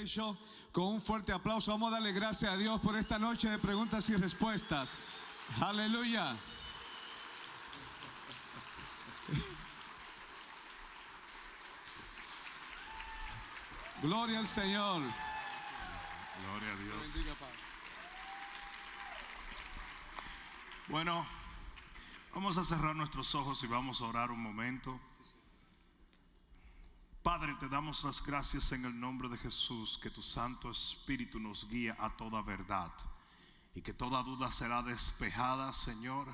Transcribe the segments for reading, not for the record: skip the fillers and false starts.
Bishop con un fuerte aplauso. Vamos a darle gracias a Dios por esta noche de preguntas y respuestas. Aleluya. Gloria al Señor. Gloria a Dios. Bendiga, Padre. Bueno, vamos a cerrar nuestros ojos y vamos a orar un momento. Padre, te damos las gracias en el nombre de Jesús, que tu Santo Espíritu nos guíe a toda verdad y que toda duda será despejada, Señor,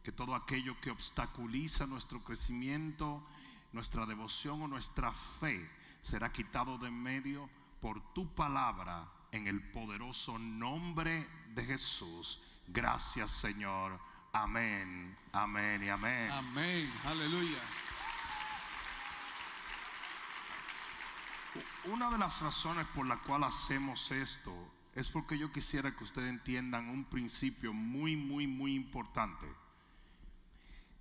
que todo aquello que obstaculiza nuestro crecimiento, nuestra devoción o nuestra fe será quitado de en medio por tu palabra, en el poderoso nombre de Jesús. Gracias, Señor. Amén, amén y amén. Amén. Aleluya. Una de las razones por la cual hacemos esto es porque yo quisiera que ustedes entiendan un principio muy importante.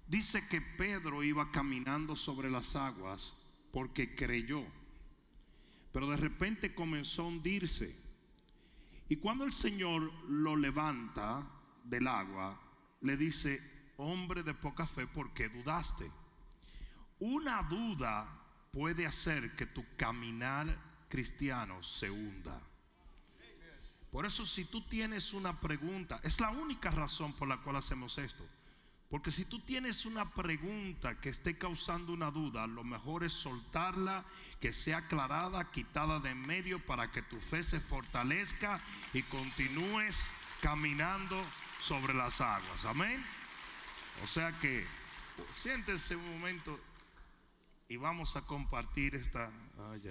Dice que Pedro iba caminando sobre las aguas porque creyó, pero de repente comenzó a hundirse. Y cuando el Señor lo levanta del agua, le dice: hombre de poca fe, ¿por qué dudaste? Una duda puede hacer que tu caminar cristiano se hunda. Por eso, si tú tienes una pregunta, es la única razón por la cual hacemos esto. Porque si tú tienes una pregunta que esté causando una duda, lo mejor es soltarla, que sea aclarada, quitada de en medio, para que tu fe se fortalezca y continúes caminando sobre las aguas. Amén. O sea que siéntense un momento y vamos a compartir esta.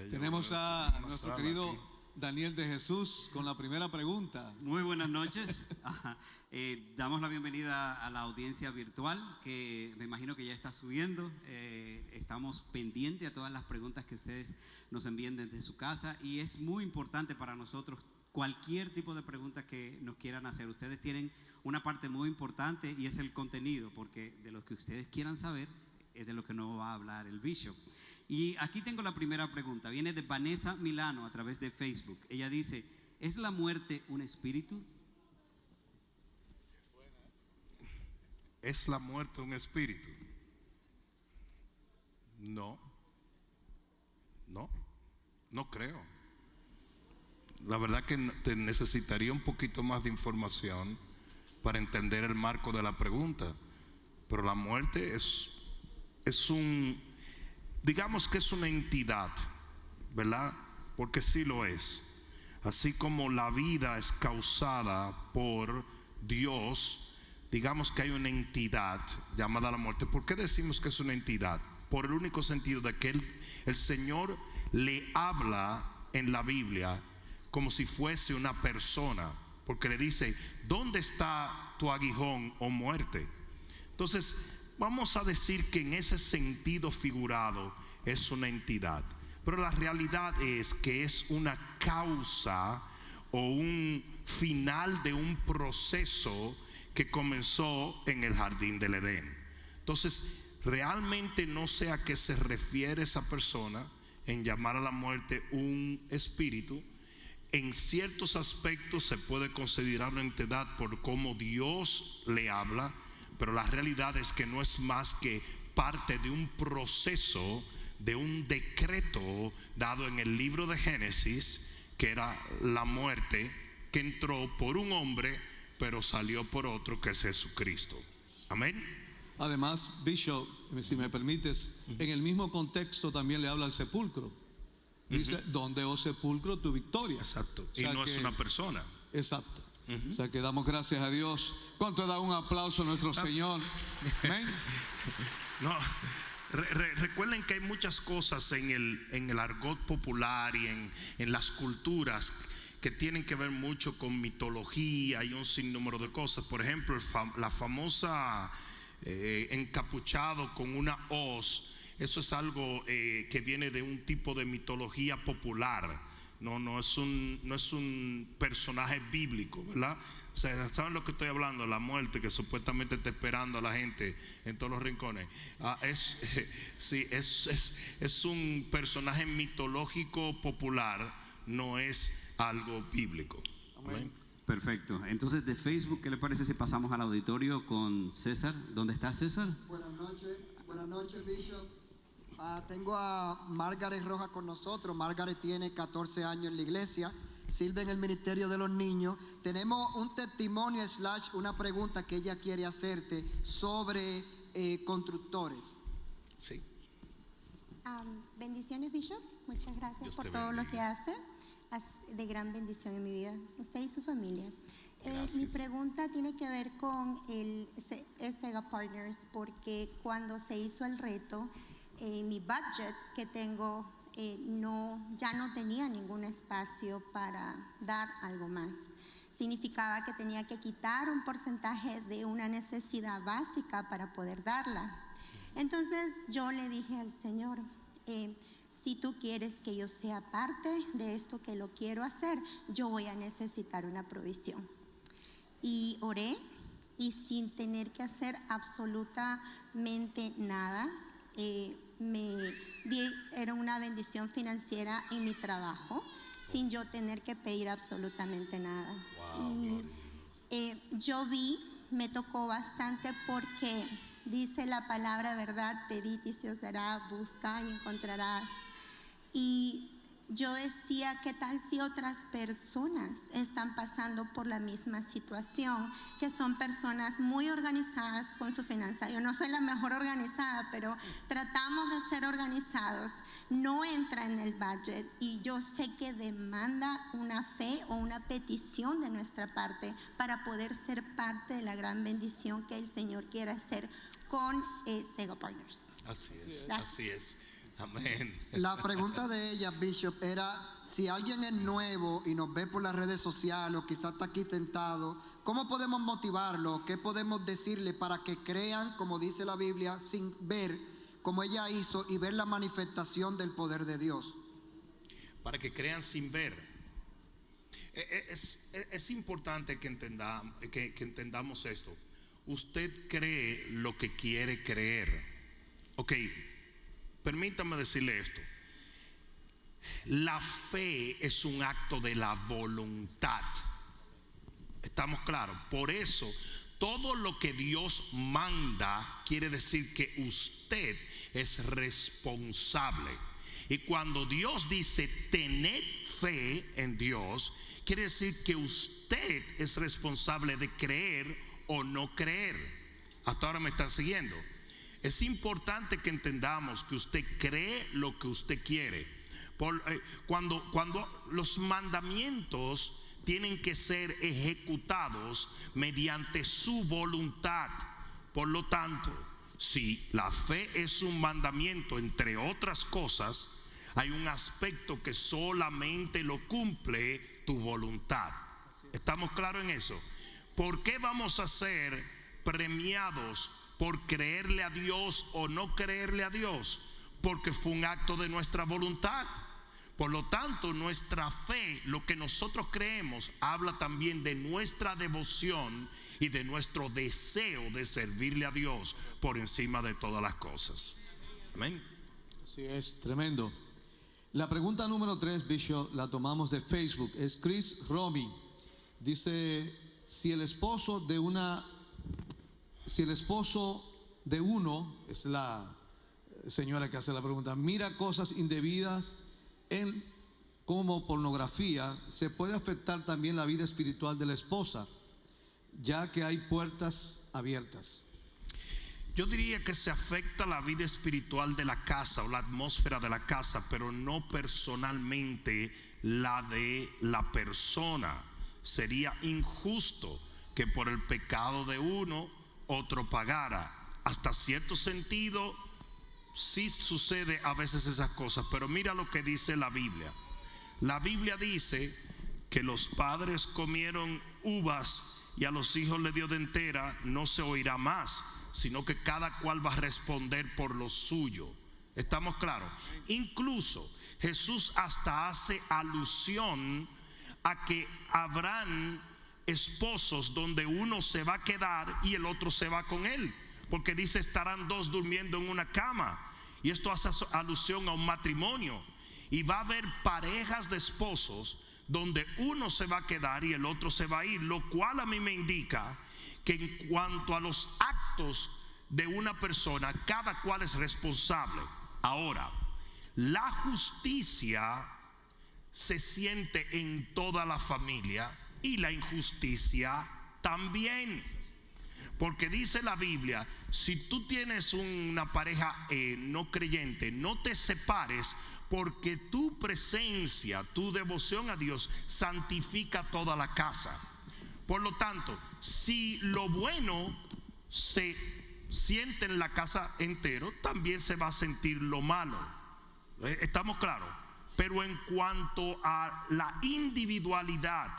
Tenemos a nuestro querido aquí Daniel de Jesús con la primera pregunta. Muy buenas noches. Damos la bienvenida a la audiencia virtual, que me imagino que ya está subiendo. Estamos pendientes a todas las preguntas que ustedes nos envíen desde su casa, y es muy importante para nosotros cualquier tipo de pregunta que nos quieran hacer. Ustedes tienen una parte muy importante y es el contenido, porque de lo que ustedes quieran saber es de lo que no va a hablar el Bishop. Y aquí tengo la primera pregunta. Viene de Vanessa Milano a través de Facebook. Ella dice: ¿es la muerte un espíritu? ¿Es la muerte un espíritu? No creo. La verdad que te necesitaría un poquito más de información para entender el marco de la pregunta. Pero la muerte es un, digamos que es una entidad, ¿verdad? Porque sí lo es. Así como la vida es causada por Dios, digamos que hay una entidad llamada la muerte. ¿Por qué decimos que es una entidad? Por el único sentido de que el Señor le habla en la Biblia como si fuese una persona, porque le dice: ¿dónde está tu aguijón, oh muerte? Entonces, vamos a decir que en ese sentido figurado es una entidad, pero la realidad es que es una causa o un final de un proceso que comenzó en el jardín del Edén. Entonces, realmente no sé a qué se refiere esa persona en llamar a la muerte un espíritu. En ciertos aspectos se puede considerar una entidad por cómo Dios le habla, pero la realidad es que no es más que parte de un proceso, de un decreto dado en el libro de Génesis, que era la muerte que entró por un hombre pero salió por otro, que es Jesucristo. Amén. Además, Bishop, si me permites, en el mismo contexto también le habla al sepulcro. Dice: ¿dónde, oh sepulcro, tu victoria? Exacto. O sea, y no es una persona. Exacto. O sea que damos gracias a Dios. ¿Cuánto da un aplauso a nuestro Señor? Amén. No, recuerden que hay muchas cosas en el argot popular y en las culturas que tienen que ver mucho con mitología y un sinnúmero de cosas. Por ejemplo, la famosa encapuchado con una hoz. Eso es algo que viene de un tipo de mitología popular. No es un personaje bíblico, ¿verdad? O sea, ¿saben lo que estoy hablando? La muerte que supuestamente está esperando a la gente en todos los rincones. Es un personaje mitológico popular, no es algo bíblico. Amén. Perfecto. Entonces, de Facebook, ¿qué le parece si pasamos al auditorio con César? ¿Dónde está César? Buenas noches, Bishop. Tengo a Margaret Rojas con nosotros. Margaret tiene 14 años en la iglesia, sirve en el ministerio de los niños. Tenemos un testimonio / una pregunta que ella quiere hacerte sobre constructores. Sí. Bendiciones, Bishop. Muchas gracias Dios por te todo lo bendiga. que hace. De gran bendición en mi vida, usted y su familia. Mi pregunta tiene que ver con el Sega Partners, porque cuando se hizo el reto, mi budget que tengo ya no tenía ningún espacio para dar algo más. Significaba que tenía que quitar un porcentaje de una necesidad básica para poder darla. Entonces yo le dije al Señor, si tú quieres que yo sea parte de esto que lo quiero hacer, yo voy a necesitar una provisión. Y oré, y sin tener que hacer absolutamente nada, era una bendición financiera en mi trabajo, sin yo tener que pedir absolutamente nada. Wow, me tocó bastante porque dice la palabra, ¿verdad? Pedid y se os dará, busca y encontrarás. Y yo decía, ¿qué tal si otras personas están pasando por la misma situación? Que son personas muy organizadas con su finanza. Yo no soy la mejor organizada, pero tratamos de ser organizados. No entra en el budget y yo sé que demanda una fe o una petición de nuestra parte para poder ser parte de la gran bendición que el Señor quiere hacer con Sega Partners. Así es, Gracias. así es. Amén. La pregunta de ella, Bishop, era si alguien es nuevo y nos ve por las redes sociales o quizás está aquí tentado, ¿cómo podemos motivarlo? ¿Qué podemos decirle para que crean, como dice la Biblia, sin ver como ella hizo y ver la manifestación del poder de Dios? Para que crean sin ver. Es importante que entendamos esto. Usted cree lo que quiere creer. Ok. Permítame decirle esto. La fe es un acto de la voluntad. ¿Estamos claros? Por eso, todo lo que Dios manda quiere decir que usted es responsable. Y cuando Dios dice tened fe en Dios, quiere decir que usted es responsable de creer o no creer. Hasta ahora me están siguiendo. Es importante que entendamos que usted cree lo que usted quiere. Cuando los mandamientos tienen que ser ejecutados mediante su voluntad. Por lo tanto, si la fe es un mandamiento, entre otras cosas, hay un aspecto que solamente lo cumple tu voluntad. ¿Estamos claros en eso? ¿Por qué vamos a ser premiados por creerle a Dios o no creerle a Dios? Porque fue un acto de nuestra voluntad. Por lo tanto, nuestra fe, lo que nosotros creemos, habla también de nuestra devoción y de nuestro deseo de servirle a Dios por encima de todas las cosas. Amén. Así es, tremendo. La pregunta número 3, Bishop, la tomamos de Facebook. Es Chris Romy. Dice, si el esposo de uno, es la señora que hace la pregunta, mira cosas indebidas como pornografía, ¿se puede afectar también la vida espiritual de la esposa, ya que hay puertas abiertas? Yo diría que se afecta la vida espiritual de la casa o la atmósfera de la casa, pero no personalmente la de la persona. Sería injusto que por el pecado de uno otro pagara. Hasta cierto sentido sí sucede a veces esas cosas, pero mira lo que dice la Biblia. La Biblia dice que los padres comieron uvas y a los hijos le dio dentera. No se oirá más, sino que cada cual va a responder por lo suyo. ¿Estamos claros? Incluso Jesús hasta hace alusión a que habrán esposos donde uno se va a quedar y el otro se va con él, porque dice estarán dos durmiendo en una cama, y esto hace alusión a un matrimonio. Y va a haber parejas de esposos donde uno se va a quedar y el otro se va a ir, lo cual a mí me indica que en cuanto a los actos de una persona, cada cual es responsable. Ahora, la justicia se siente en toda la familia y la injusticia también. Porque dice la Biblia, si tú tienes una pareja no creyente, no te separes, porque tu presencia, tu devoción a Dios santifica toda la casa. Por lo tanto, si lo bueno se siente en la casa entero, también se va a sentir lo malo. ¿Estamos claros? Pero en cuanto a la individualidad,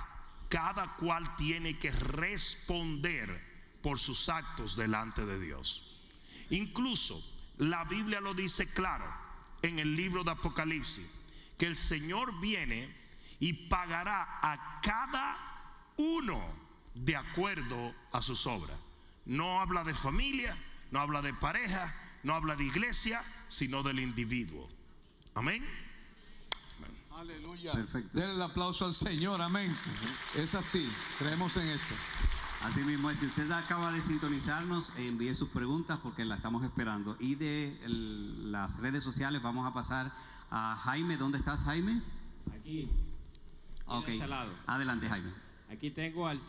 cada cual tiene que responder por sus actos delante de Dios. Incluso la Biblia lo dice claro en el libro de Apocalipsis, que el Señor viene y pagará a cada uno de acuerdo a sus obras. No habla de familia, no habla de pareja, no habla de iglesia, sino del individuo. Amén. Aleluya. Perfecto. Denle el aplauso al Señor, amén. Es así, creemos en esto. Así mismo es. Si usted acaba de sintonizarnos, envíe sus preguntas porque la estamos esperando. Y de las redes sociales vamos a pasar a Jaime. ¿Dónde estás, Jaime? Aquí. Ok. De este lado. Adelante, Jaime. Aquí tengo al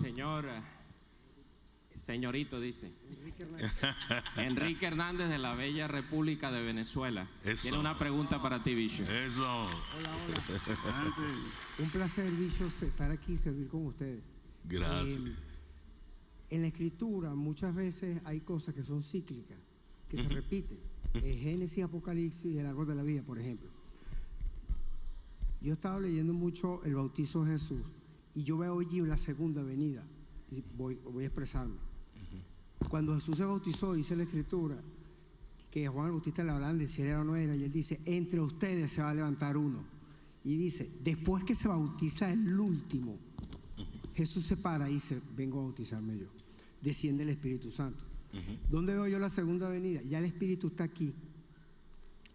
señorito dice Enrique Hernández de la bella República de Venezuela. Eso. Tiene una pregunta para ti, Bishop. Eso. Hola, hola. Un placer, Bishop, estar aquí y servir con ustedes. Gracias. En la escritura muchas veces hay cosas que son cíclicas, que se repiten. Génesis, Apocalipsis, el árbol de la vida, por ejemplo. Yo estaba leyendo mucho el bautizo de Jesús y yo veo allí la segunda venida. Y voy a expresarme. Cuando Jesús se bautizó, dice la escritura que a Juan el Bautista le hablaban de si era o no era, y él dice: entre ustedes se va a levantar uno. Y dice, después que se bautiza el último, Jesús se para y dice: vengo a bautizarme yo. Desciende el Espíritu Santo. ¿Dónde veo yo la segunda venida? Ya el Espíritu está aquí.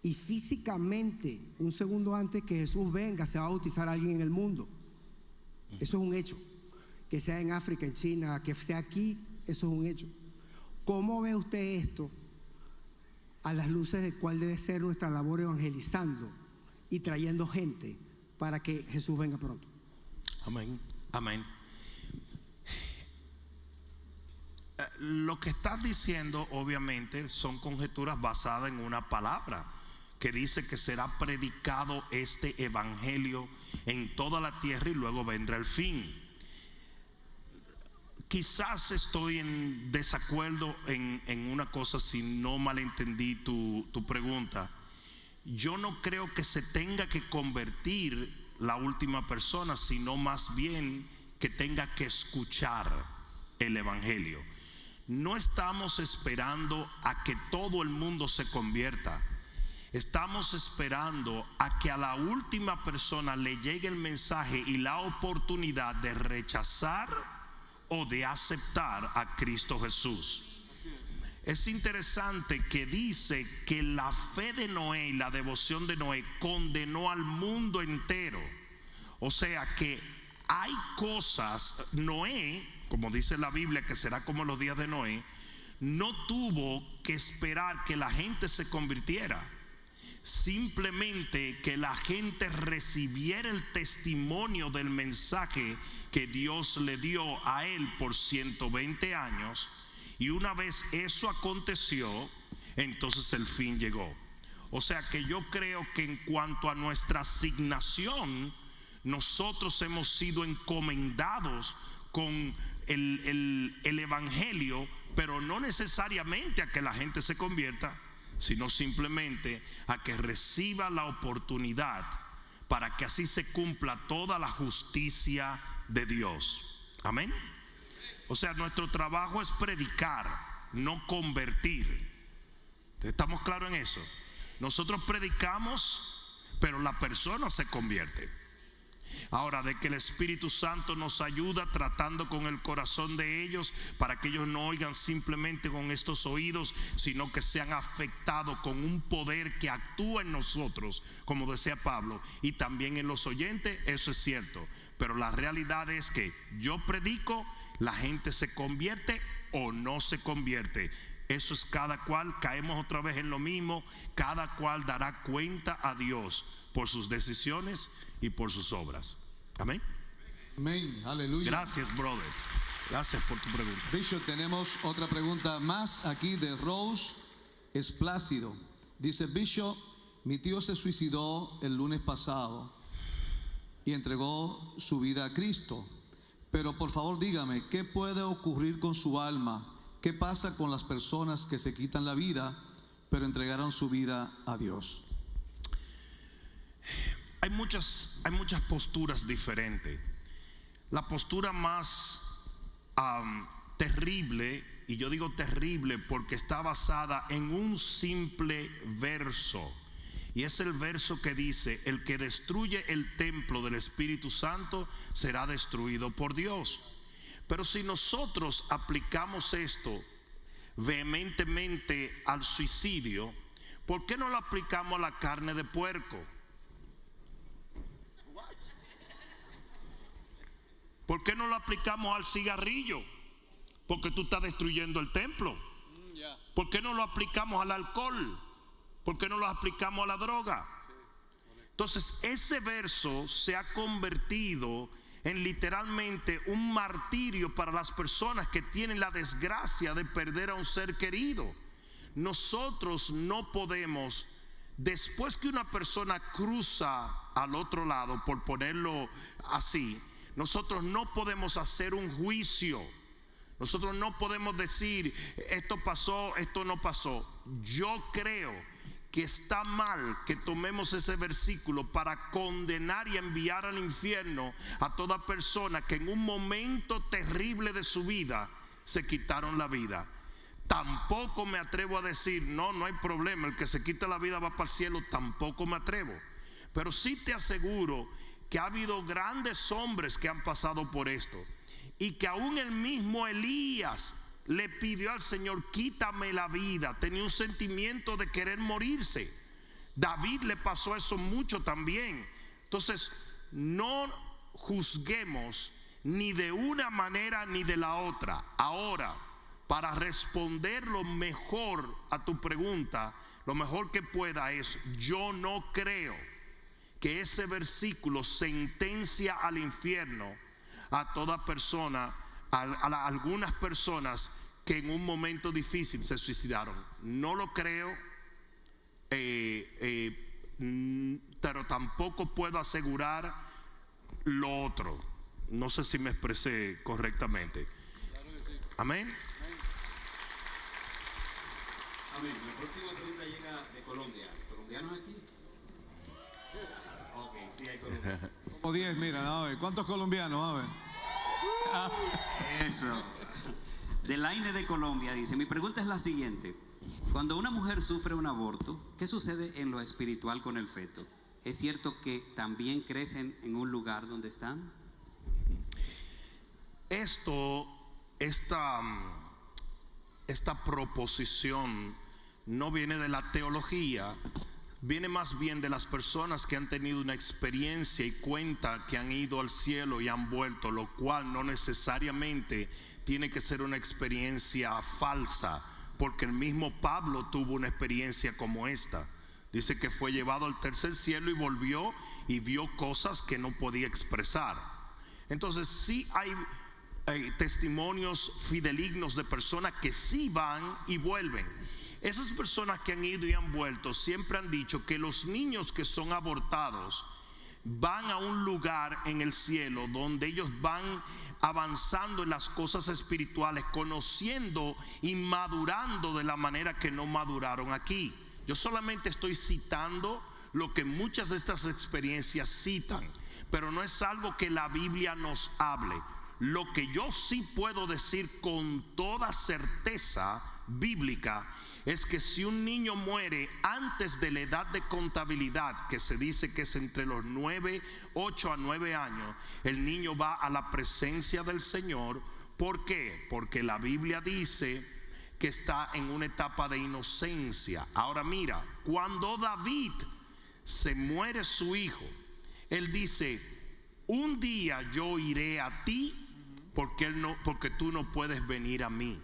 Y físicamente, un segundo antes que Jesús venga, se va a bautizar a alguien en el mundo. Eso es un hecho. Que sea en África, en China, que sea aquí, eso es un hecho. ¿Cómo ve usted esto a las luces de cuál debe ser nuestra labor evangelizando y trayendo gente para que Jesús venga pronto? Amén. Amén. Lo que estás diciendo obviamente son conjeturas basadas en una palabra que dice que será predicado este evangelio en toda la tierra y luego vendrá el fin. Quizás estoy en desacuerdo en una cosa, si no malentendí tu pregunta. Yo no creo que se tenga que convertir la última persona, sino más bien que tenga que escuchar el evangelio. No estamos esperando a que todo el mundo se convierta. Estamos esperando a que a la última persona le llegue el mensaje y la oportunidad de rechazar o de aceptar a Cristo Jesús. Es interesante que dice que la fe de Noé y la devoción de Noé condenó al mundo entero. O sea que hay cosas, Noé, como dice la Biblia, que será como los días de Noé, no tuvo que esperar que la gente se convirtiera. Simplemente que la gente recibiera el testimonio del mensaje que Dios le dio a él por 120 años, y una vez eso aconteció, entonces el fin llegó. O sea que yo creo que en cuanto a nuestra asignación, nosotros hemos sido encomendados con el evangelio, pero no necesariamente a que la gente se convierta, sino simplemente a que reciba la oportunidad para que así se cumpla toda la justicia de Dios. Amén. O sea, nuestro trabajo es predicar, no convertir. ¿Estamos claros en eso? Nosotros predicamos, pero la persona se convierte. Ahora, de que el Espíritu Santo nos ayuda tratando con el corazón de ellos para que ellos no oigan simplemente con estos oídos, sino que sean afectados con un poder que actúa en nosotros, como decía Pablo, y también en los oyentes. Eso es cierto, pero la realidad es que yo predico, la gente se convierte o no se convierte. Eso es cada cual, caemos otra vez en lo mismo, cada cual dará cuenta a Dios por sus decisiones y por sus obras. Amén. Amén, aleluya. Gracias, brother. Gracias por tu pregunta. Bishop, tenemos otra pregunta más aquí de Rose Esplácido. Dice: Bishop, mi tío se suicidó el lunes pasado y entregó su vida a Cristo. Pero por favor dígame, ¿qué puede ocurrir con su alma? ¿Qué pasa con las personas que se quitan la vida, pero entregaron su vida a Dios? Hay muchas posturas diferentes. La postura más terrible, y yo digo terrible porque está basada en un simple verso, y es el verso que dice: el que destruye el templo del Espíritu Santo será destruido por Dios. Pero si nosotros aplicamos esto vehementemente al suicidio, ¿por qué no lo aplicamos a la carne de puerco? ¿Por qué no lo aplicamos al cigarrillo? Porque tú estás destruyendo el templo. ¿Por qué no lo aplicamos al alcohol? ¿Por qué no lo aplicamos a la droga? Entonces ese verso se ha convertido en literalmente un martirio para las personas que tienen la desgracia de perder a un ser querido. Nosotros no podemos, después que una persona cruza al otro lado, por ponerlo así, nosotros no podemos hacer un juicio. Nosotros no podemos decir esto pasó, esto no pasó. Yo creo que está mal que tomemos ese versículo para condenar y enviar al infierno a toda persona que en un momento terrible de su vida se quitaron la vida. Tampoco me atrevo a decir no hay problema, el que se quita la vida va para el cielo. Tampoco me atrevo, pero sí te aseguro que ha habido grandes hombres que han pasado por esto, y que aún el mismo Elías le pidió al Señor: quítame la vida. Tenía un sentimiento de querer morirse. David le pasó eso mucho también. Entonces no juzguemos ni de una manera ni de la otra. Ahora, para responder lo mejor a tu pregunta, lo mejor que pueda es: yo no creo que ese versículo sentencia al infierno a toda persona, a algunas personas que en un momento difícil se suicidaron. No lo creo, pero tampoco puedo asegurar lo otro. No sé si me expresé correctamente. Amén. Amén. La próxima pregunta llega de Colombia. ¿Colombianos aquí? Ok, sí hay colombianos. Como 10, mira, a ver, ¿cuántos colombianos? A ver. Eso. Delaine de Colombia dice: mi pregunta es la siguiente. Cuando una mujer sufre un aborto, ¿qué sucede en lo espiritual con el feto? ¿Es cierto que también crecen en un lugar donde están? Esta proposición no viene de la teología, viene más bien de las personas que han tenido una experiencia y cuenta que han ido al cielo y han vuelto, lo cual no necesariamente tiene que ser una experiencia falsa, porque el mismo Pablo tuvo una experiencia como esta. Dice que fue llevado al tercer cielo y volvió y vio cosas que no podía expresar. Entonces sí hay testimonios fidelignos de personas que sí van y vuelven. Esas personas que han ido y han vuelto siempre han dicho que los niños que son abortados van a un lugar en el cielo donde ellos van avanzando en las cosas espirituales, conociendo y madurando de la manera que no maduraron aquí. Yo solamente estoy citando lo que muchas de estas experiencias citan, pero no es algo que la Biblia nos hable. Lo que yo sí puedo decir con toda certeza bíblica es que si un niño muere antes de la edad de contabilidad, que se dice que es entre los 8 a 9 años, el niño va a la presencia del Señor. ¿Por qué? Porque la Biblia dice que está en una etapa de inocencia. Ahora mira, cuando David se muere su hijo, él dice: un día yo iré a ti porque tú no puedes venir a mí.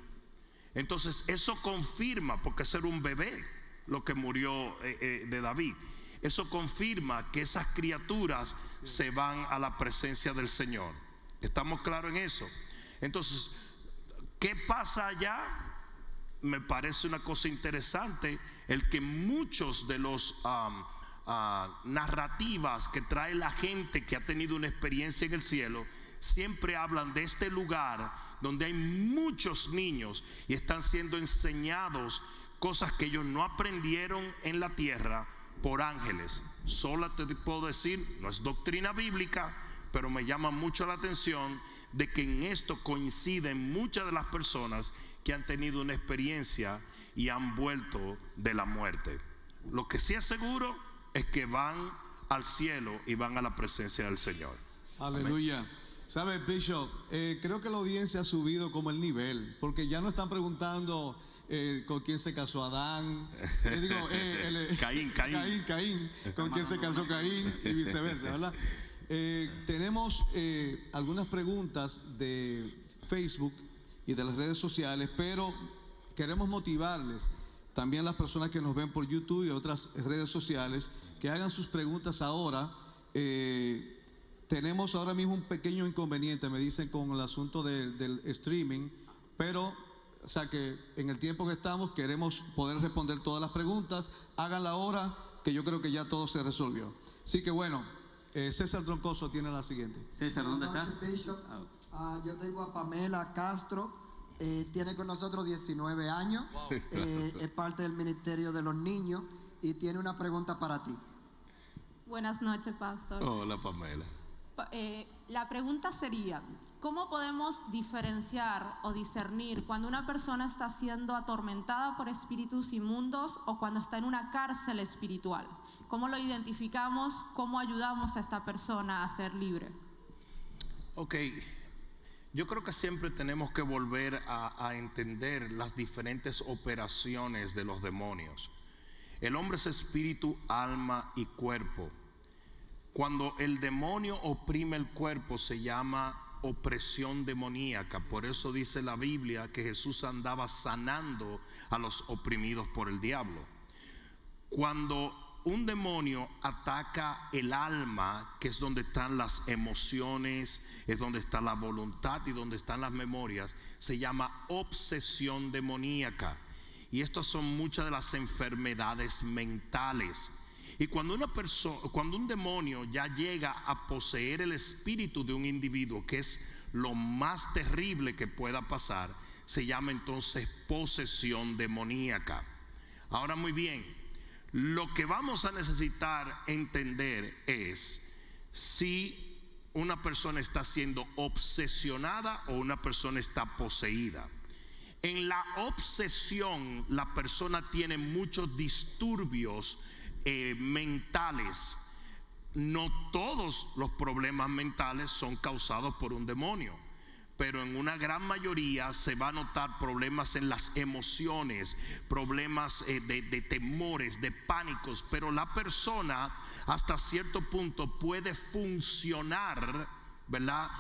Entonces eso confirma, porque ese era un bebé lo que murió de David. Eso confirma que esas criaturas se van a la presencia del Señor. ¿Estamos claros en eso? Entonces, ¿qué pasa allá? Me parece una cosa interesante el que muchos de los narrativas que trae la gente que ha tenido una experiencia en el cielo siempre hablan de este lugar donde hay muchos niños y están siendo enseñados cosas que ellos no aprendieron en la tierra por ángeles. Solo te puedo decir, no es doctrina bíblica, pero me llama mucho la atención de que en esto coinciden muchas de las personas que han tenido una experiencia y han vuelto de la muerte. Lo que sí es seguro es que van al cielo y van a la presencia del Señor. Aleluya. Amén. ¿Sabe, Bishop? Creo que la audiencia ha subido como el nivel, porque ya no están preguntando con quién se casó Adán, Caín, con quién se casó Caín y viceversa, ¿verdad? Tenemos algunas preguntas de Facebook y de las redes sociales, pero queremos motivarles también las personas que nos ven por YouTube y otras redes sociales que hagan sus preguntas ahora. Tenemos ahora mismo un pequeño inconveniente, me dicen, con el asunto del streaming, pero o sea que en el tiempo que estamos queremos poder responder todas las preguntas. Háganla ahora, que yo creo que ya todo se resolvió. Así que bueno, César Troncoso tiene la siguiente. César, ¿dónde estás? Yo tengo a Pamela Castro, tiene con nosotros 19 años, es parte del Ministerio de los Niños y tiene una pregunta para ti. Buenas noches, pastor. Hola, Pamela. La pregunta sería: ¿cómo podemos diferenciar o discernir cuando una persona está siendo atormentada por espíritus inmundos o cuando está en una cárcel espiritual? ¿Cómo lo identificamos? ¿Cómo ayudamos a esta persona a ser libre? Ok, yo creo que siempre tenemos que volver a entender las diferentes operaciones de los demonios. El hombre es espíritu, alma y cuerpo. Cuando el demonio oprime el cuerpo se llama opresión demoníaca. Por eso dice la Biblia que Jesús andaba sanando a los oprimidos por el diablo. Cuando un demonio ataca el alma, que es donde están las emociones, es donde está la voluntad y donde están las memorias, se llama obsesión demoníaca. Y estas son muchas de las enfermedades mentales. Y cuando un demonio ya llega a poseer el espíritu de un individuo, que es lo más terrible que pueda pasar, se llama entonces posesión demoníaca. Ahora, muy bien, lo que vamos a necesitar entender es si una persona está siendo obsesionada o una persona está poseída. En la obsesión, la persona tiene muchos disturbios mentales. No todos los problemas mentales son causados por un demonio, pero en una gran mayoría se va a notar problemas en las emociones, problemas de temores, de pánicos. Pero la persona hasta cierto punto puede funcionar, ¿verdad?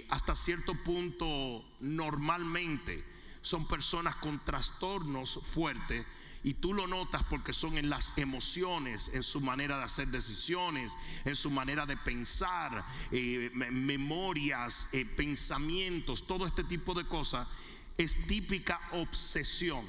Hasta cierto punto normalmente. Son personas con trastornos fuertes. Y tú lo notas porque son en las emociones, en su manera de hacer decisiones, en su manera de pensar, memorias, pensamientos, todo este tipo de cosas. Es típica obsesión.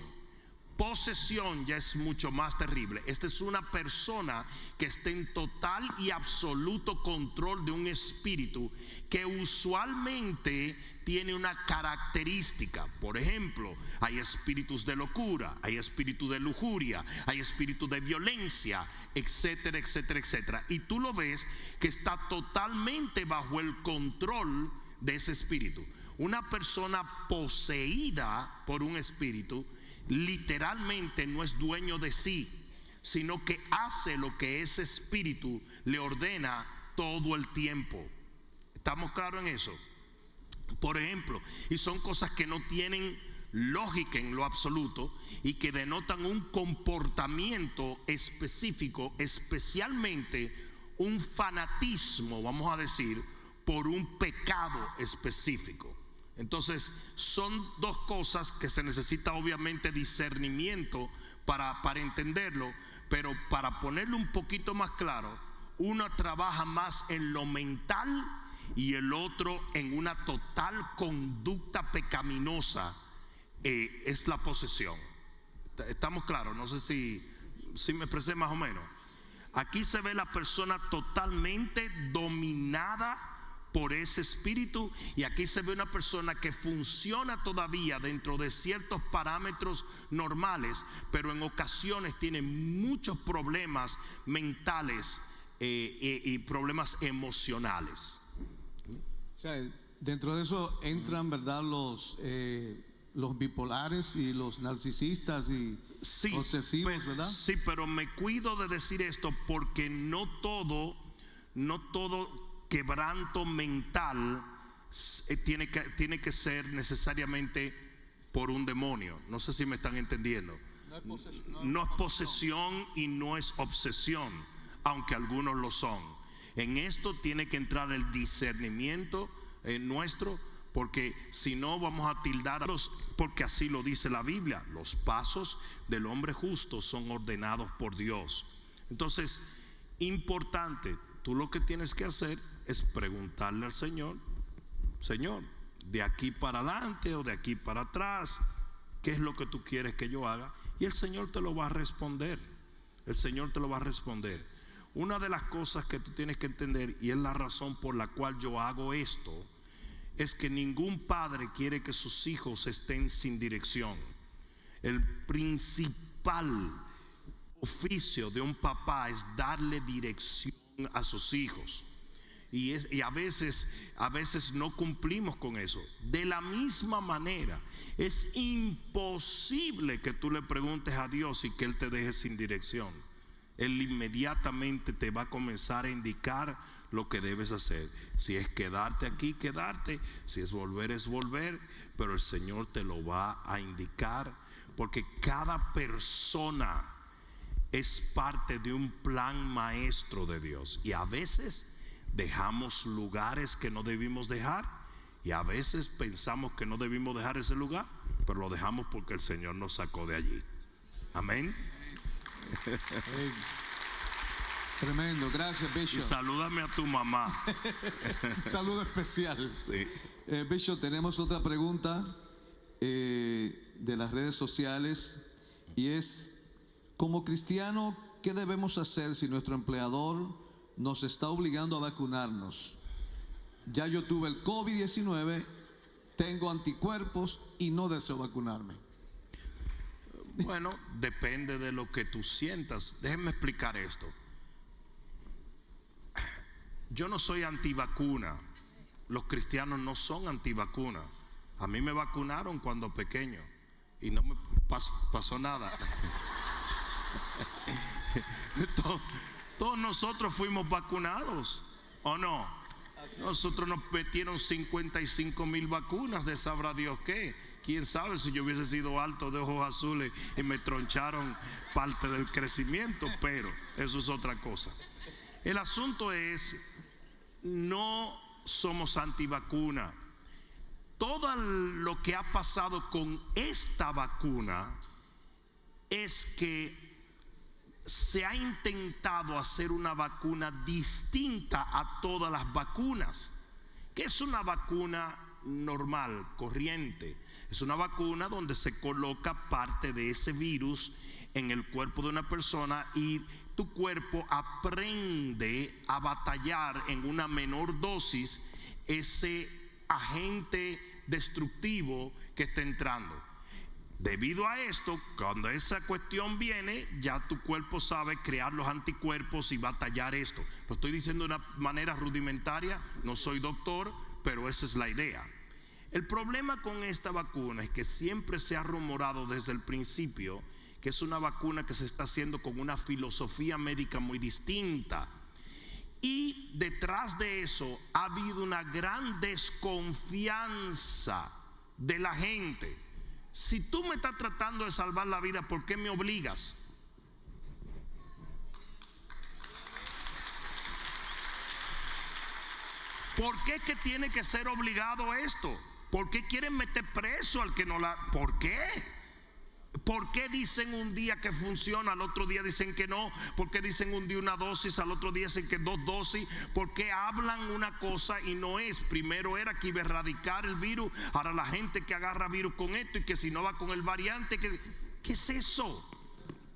Posesión ya es mucho más terrible. Esta es una persona que está en total y absoluto control de un espíritu que usualmente tiene una característica. Por ejemplo, hay espíritus de locura, hay espíritu de lujuria, hay espíritu de violencia, etcétera, etcétera, etcétera. Y tú lo ves que está totalmente bajo el control de ese espíritu. Una persona poseída por un espíritu literalmente no es dueño de sí, sino que hace lo que ese espíritu le ordena todo el tiempo. ¿Estamos claros en eso? Por ejemplo, y son cosas que no tienen lógica en lo absoluto y que denotan un comportamiento específico, especialmente un fanatismo, vamos a decir, por un pecado específico. Entonces son dos cosas que se necesita obviamente discernimiento para entenderlo, pero para ponerlo un poquito más claro, uno trabaja más en lo mental y el otro en una total conducta pecaminosa, es la posesión. ¿Estamos claros? No sé si me expresé más o menos. Aquí se ve la persona totalmente dominada por ese espíritu, y aquí se ve una persona que funciona todavía dentro de ciertos parámetros normales, pero en ocasiones tiene muchos problemas mentales y problemas emocionales. O sea, dentro de eso entran, ¿verdad?, los bipolares y los narcisistas y sí, obsesivos, ¿verdad? Sí, pero me cuido de decir esto porque no todo quebranto mental tiene que ser necesariamente por un demonio. No sé si me están entendiendo. No es posesión y no es obsesión, aunque algunos lo son. En esto tiene que entrar el discernimiento nuestro, porque si no vamos a tildar porque así lo dice la Biblia: los pasos del hombre justo son ordenados por Dios. Entonces, importante, tú lo que tienes que hacer es preguntarle al Señor: Señor, de aquí para adelante o de aquí para atrás, ¿qué es lo que tú quieres que yo haga? Y el Señor te lo va a responder. El Señor te lo va a responder. Una de las cosas que tú tienes que entender, y es la razón por la cual yo hago esto, es que ningún padre quiere que sus hijos estén sin dirección. El principal oficio de un papá es darle dirección a sus hijos. Y a veces no cumplimos con eso. De la misma manera, es imposible que tú le preguntes a Dios y que Él te deje sin dirección. Él inmediatamente te va a comenzar a indicar lo que debes hacer. Si es quedarte aquí, quedarte. Si es volver. Pero el Señor te lo va a indicar, porque cada persona es parte de un plan maestro de Dios. Y a veces dejamos lugares que no debimos dejar, y a veces pensamos que no debimos dejar ese lugar, pero lo dejamos porque el Señor nos sacó de allí. Amén. Hey. Tremendo, gracias, Bishop. Y salúdame a tu mamá. Un saludo especial. Sí. Bishop, tenemos otra pregunta de las redes sociales, y es: como cristiano, ¿qué debemos hacer si nuestro empleador nos está obligando a vacunarnos? Ya yo tuve el COVID-19, tengo anticuerpos y no deseo vacunarme. Bueno, depende de lo que tú sientas. Déjenme explicar esto. Yo no soy antivacuna. Los cristianos no son antivacuna. A mí me vacunaron cuando pequeño y no me pasó nada. Todos nosotros fuimos vacunados, ¿o no? Nosotros nos metieron 55,000 vacunas, de sabrá Dios qué. Quién sabe si yo hubiese sido alto, de ojos azules, y me troncharon parte del crecimiento, pero eso es otra cosa. El asunto es, no somos antivacuna. Todo lo que ha pasado con esta vacuna es que se ha intentado hacer una vacuna distinta a todas las vacunas, que es una vacuna normal, corriente. Es una vacuna donde se coloca parte de ese virus en el cuerpo de una persona y tu cuerpo aprende a batallar en una menor dosis ese agente destructivo que está entrando. Debido a esto, cuando esa cuestión viene, ya tu cuerpo sabe crear los anticuerpos y batallar esto. Lo estoy diciendo de una manera rudimentaria, no soy doctor, pero esa es la idea. El problema con esta vacuna es que siempre se ha rumorado desde el principio que es una vacuna que se está haciendo con una filosofía médica muy distinta. Y detrás de eso ha habido una gran desconfianza de la gente. Si tú me estás tratando de salvar la vida, ¿por qué me obligas? ¿Por qué es que tiene que ser obligado esto? ¿Por qué quieren meter preso al que no la... ¿Por qué? ¿Por qué dicen un día que funciona, al otro día dicen que no? ¿Por qué dicen un día una dosis, al otro día dicen que 2 dosis? ¿Por qué hablan una cosa y no es? Primero era que iba a erradicar el virus, ahora la gente que agarra virus con esto y que si no va con el variante, ¿qué es eso?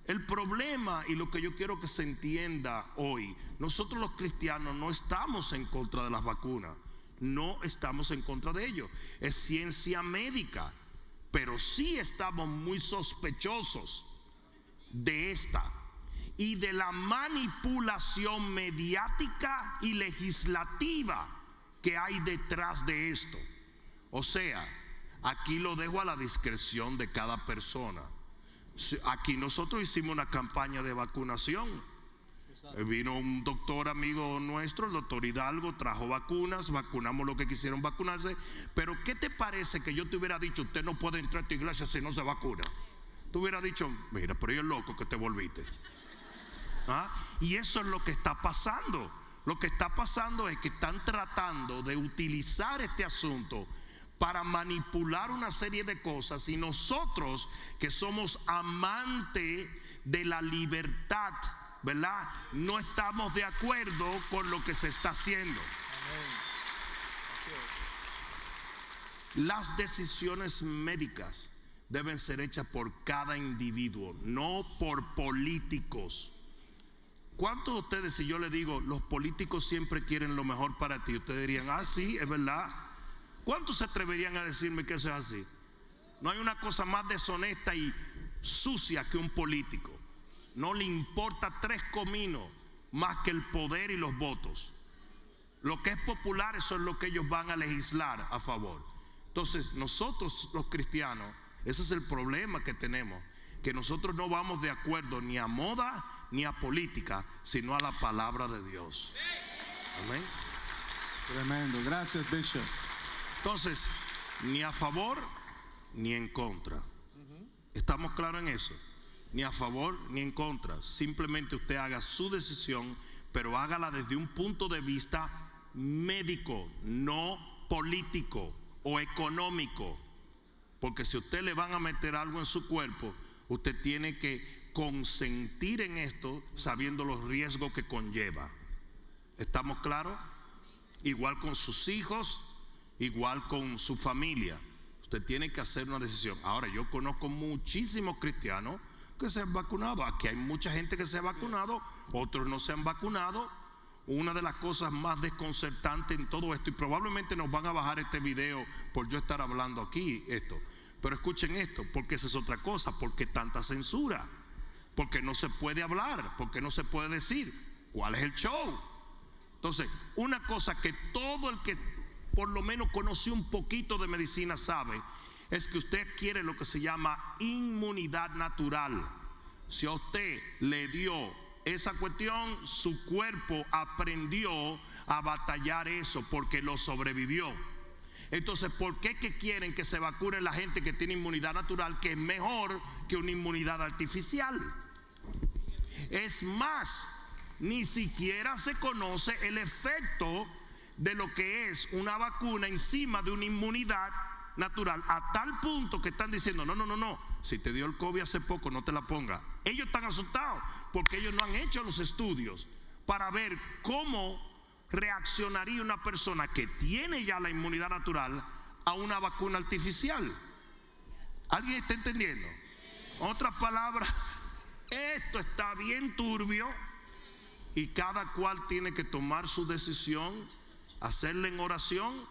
El problema, y lo que yo quiero que se entienda hoy, nosotros los cristianos no estamos en contra de las vacunas, no estamos en contra de ello, es ciencia médica, pero sí estamos muy sospechosos de esta y de la manipulación mediática y legislativa que hay detrás de esto. O sea, aquí lo dejo a la discreción de cada persona. Aquí nosotros hicimos una campaña de vacunación. Vino un doctor amigo nuestro, el doctor Hidalgo, trajo vacunas, vacunamos lo que quisieron vacunarse. Pero ¿qué te parece que yo te hubiera dicho, usted no puede entrar a esta iglesia si no se vacuna? Tú hubieras dicho, mira, pero yo es loco que te volviste. ¿Ah? Y eso es lo que está pasando. Lo que está pasando es que están tratando de utilizar este asunto para manipular una serie de cosas, y nosotros que somos amantes de la libertad, ¿verdad?, no estamos de acuerdo con lo que se está haciendo. Las decisiones médicas deben ser hechas por cada individuo, no por políticos. ¿Cuántos de ustedes, si yo le digo, los políticos siempre quieren lo mejor para ti, ustedes dirían, ah, sí, es verdad? ¿Cuántos se atreverían a decirme que eso es así? No hay una cosa más deshonesta y sucia que un político. No le importa 3 cominos más que el poder y los votos. Lo que es popular, eso es lo que ellos van a legislar a favor. Entonces, nosotros los cristianos, ese es el problema que tenemos, que nosotros no vamos de acuerdo ni a moda ni a política, sino a la palabra de Dios. Amén. Tremendo, gracias, Bishop. Entonces, ni a favor ni en contra. ¿Estamos claros en eso? Ni a favor ni en contra. Simplemente usted haga su decisión, pero hágala desde un punto de vista médico, no político o económico. Porque si a usted le van a meter algo en su cuerpo, usted tiene que consentir en esto sabiendo los riesgos que conlleva. ¿Estamos claros? Igual con sus hijos, igual con su familia. Usted tiene que hacer una decisión. Ahora, yo conozco muchísimos cristianos que se han vacunado. Aquí hay mucha gente que se ha vacunado, otros no se han vacunado. Una de las cosas más desconcertantes en todo esto, y probablemente nos van a bajar este video por yo estar hablando aquí esto, pero escuchen esto, porque esa es otra cosa, porque tanta censura, porque no se puede hablar, porque no se puede decir cuál es el show. Entonces, una cosa que todo el que por lo menos conoció un poquito de medicina sabe, es que usted quiere lo que se llama inmunidad natural. Si a usted le dio esa cuestión, su cuerpo aprendió a batallar eso porque lo sobrevivió. Entonces, ¿por qué que quieren que se vacune la gente que tiene inmunidad natural, que es mejor que una inmunidad artificial? Es más, ni siquiera se conoce el efecto de lo que es una vacuna encima de una inmunidad natural, a tal punto que están diciendo, no, si te dio el COVID hace poco, no te la pongas. Ellos están asustados porque ellos no han hecho los estudios para ver cómo reaccionaría una persona que tiene ya la inmunidad natural a una vacuna artificial. ¿Alguien está entendiendo? Otras palabras, esto está bien turbio y cada cual tiene que tomar su decisión, hacerla en oración.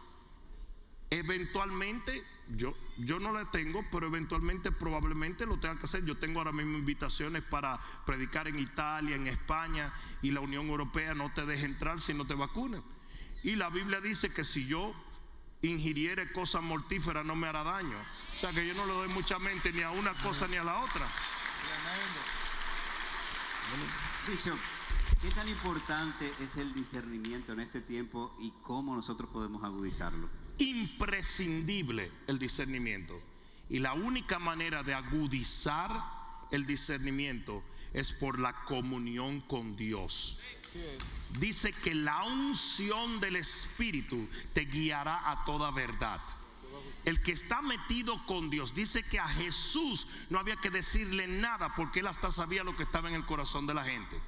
Eventualmente, yo no la tengo, pero eventualmente probablemente lo tenga que hacer. Yo tengo ahora mismo invitaciones para predicar en Italia, en España, y la Unión Europea no te deja entrar si no te vacunas. Y la Biblia dice que si yo ingiriere cosas mortíferas no me hará daño. O sea que yo no le doy mucha mente ni a una cosa ni a la otra. Bishop, ¿qué tan importante es el discernimiento en este tiempo y cómo nosotros podemos agudizarlo? Imprescindible el discernimiento. Y la única manera de agudizar el discernimiento es por la comunión con Dios. Dice que la unción del Espíritu te guiará a toda verdad. El que está metido con Dios, dice que a Jesús no había que decirle nada porque él hasta sabía lo que estaba en el corazón de la gente.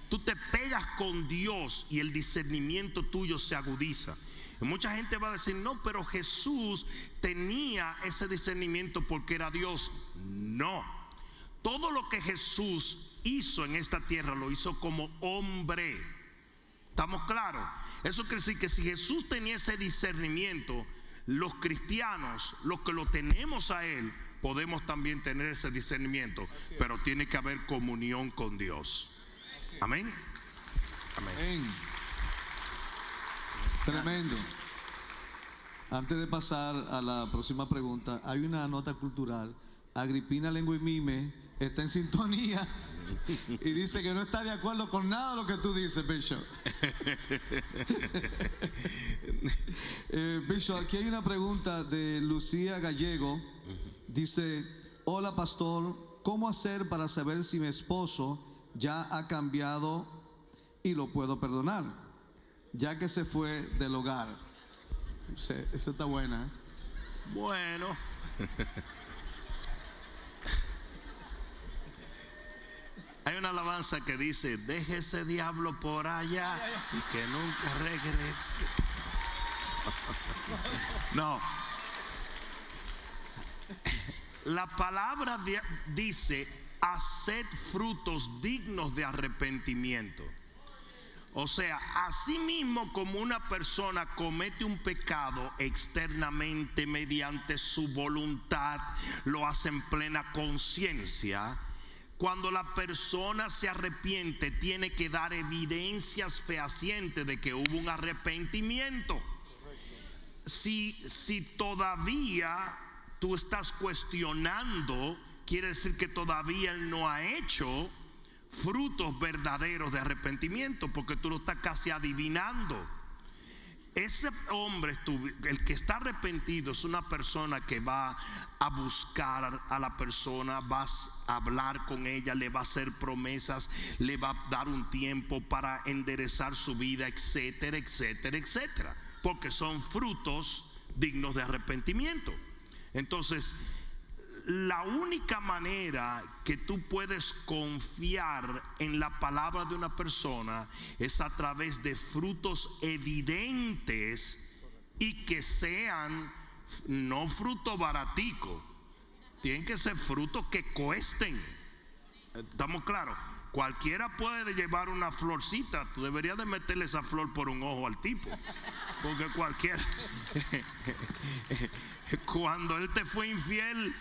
Tú te pegas con Dios y el discernimiento tuyo se agudiza. Y mucha gente va a decir, no, pero Jesús tenía ese discernimiento porque era Dios. No. Todo lo que Jesús hizo en esta tierra lo hizo como hombre. ¿Estamos claros? Eso quiere decir que si Jesús tenía ese discernimiento, los cristianos, los que lo tenemos a Él, podemos también tener ese discernimiento. Pero tiene que haber comunión con Dios. Amén. Amén. Tremendo. Antes de pasar a la próxima pregunta, hay una nota cultural. Agripina Lengua y Mime está en sintonía y dice que no está de acuerdo con nada de lo que tú dices, Bishop. Bishop, aquí hay una pregunta de Lucía Gallego. Dice, hola pastor, ¿cómo hacer para saber si mi esposo ya ha cambiado y lo puedo perdonar, ya que se fue del hogar? Esa está buena, ¿eh? Bueno. Hay una alabanza que dice, deje ese diablo por allá y que nunca regrese. No. La palabra dice, haced frutos dignos de arrepentimiento. O sea, así mismo como una persona comete un pecado externamente mediante su voluntad, lo hace en plena conciencia. Cuando la persona se arrepiente, tiene que dar evidencias fehacientes de que hubo un arrepentimiento. Si todavía tú estás cuestionando, quiere decir que todavía él no ha hecho frutos verdaderos de arrepentimiento, porque tú lo estás casi adivinando. Ese hombre, el que está arrepentido, es una persona que va a buscar a la persona, va a hablar con ella, le va a hacer promesas, le va a dar un tiempo para enderezar su vida, etcétera, etcétera, etcétera, porque son frutos dignos de arrepentimiento. Entonces, la única manera que tú puedes confiar en la palabra de una persona es a través de frutos evidentes y que sean no frutos baraticos, tienen que ser frutos que cuesten. ¿Estamos claros? Cualquiera puede llevar una florcita, tú deberías de meterle esa flor por un ojo al tipo, porque cualquiera cuando él te fue infiel,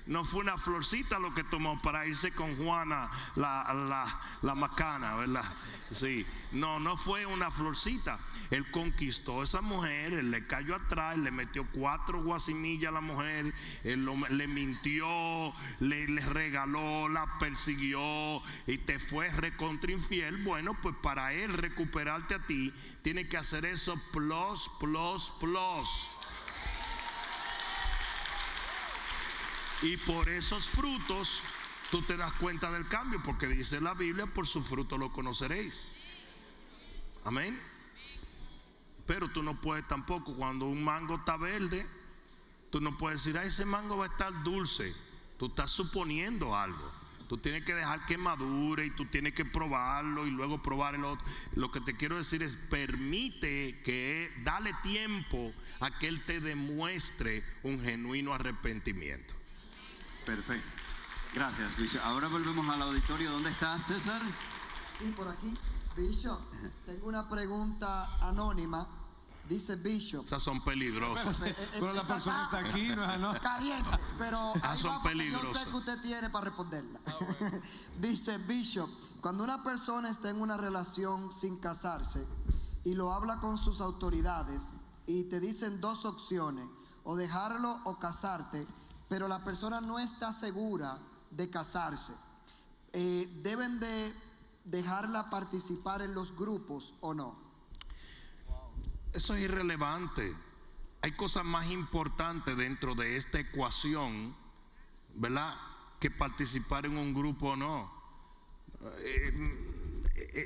no fue una florcita lo que tomó para irse con Juana la macana, ¿verdad? Sí, no fue una florcita. Él conquistó a esa mujer, él le cayó atrás, le metió 4 guasimillas a la mujer, él le mintió, le regaló, la persiguió y te fue recontra infiel. Bueno, pues para él recuperarte a ti, tiene que hacer eso plus. Y por esos frutos tú te das cuenta del cambio, porque dice la Biblia, por su fruto lo conoceréis. Amén. Pero tú no puedes tampoco, cuando un mango está verde, tú no puedes decir, ese mango va a estar dulce. Tú estás suponiendo algo. Tú tienes que dejar que madure y tú tienes que probarlo y luego probar el otro. Lo que te quiero decir es, dale tiempo a que él te demuestre un genuino arrepentimiento. Perfecto. Gracias, Bishop. Ahora volvemos al auditorio. ¿Dónde está César? Y por aquí, Bishop, tengo una pregunta anónima. Dice Bishop. Esas son peligrosas. Pero la persona está aquí, no es anónima. Caliente, pero ahí son va, porque peligrosas. yo sé que usted tiene para responderla. Bueno. Dice Bishop, cuando una persona está en una relación sin casarse y lo habla con sus autoridades y te dicen dos opciones, o dejarlo o casarte, pero la persona no está segura de casarse, ¿deben de dejarla participar en los grupos o no? Eso es irrelevante. Hay cosas más importantes dentro de esta ecuación, ¿verdad?, que participar en un grupo o no.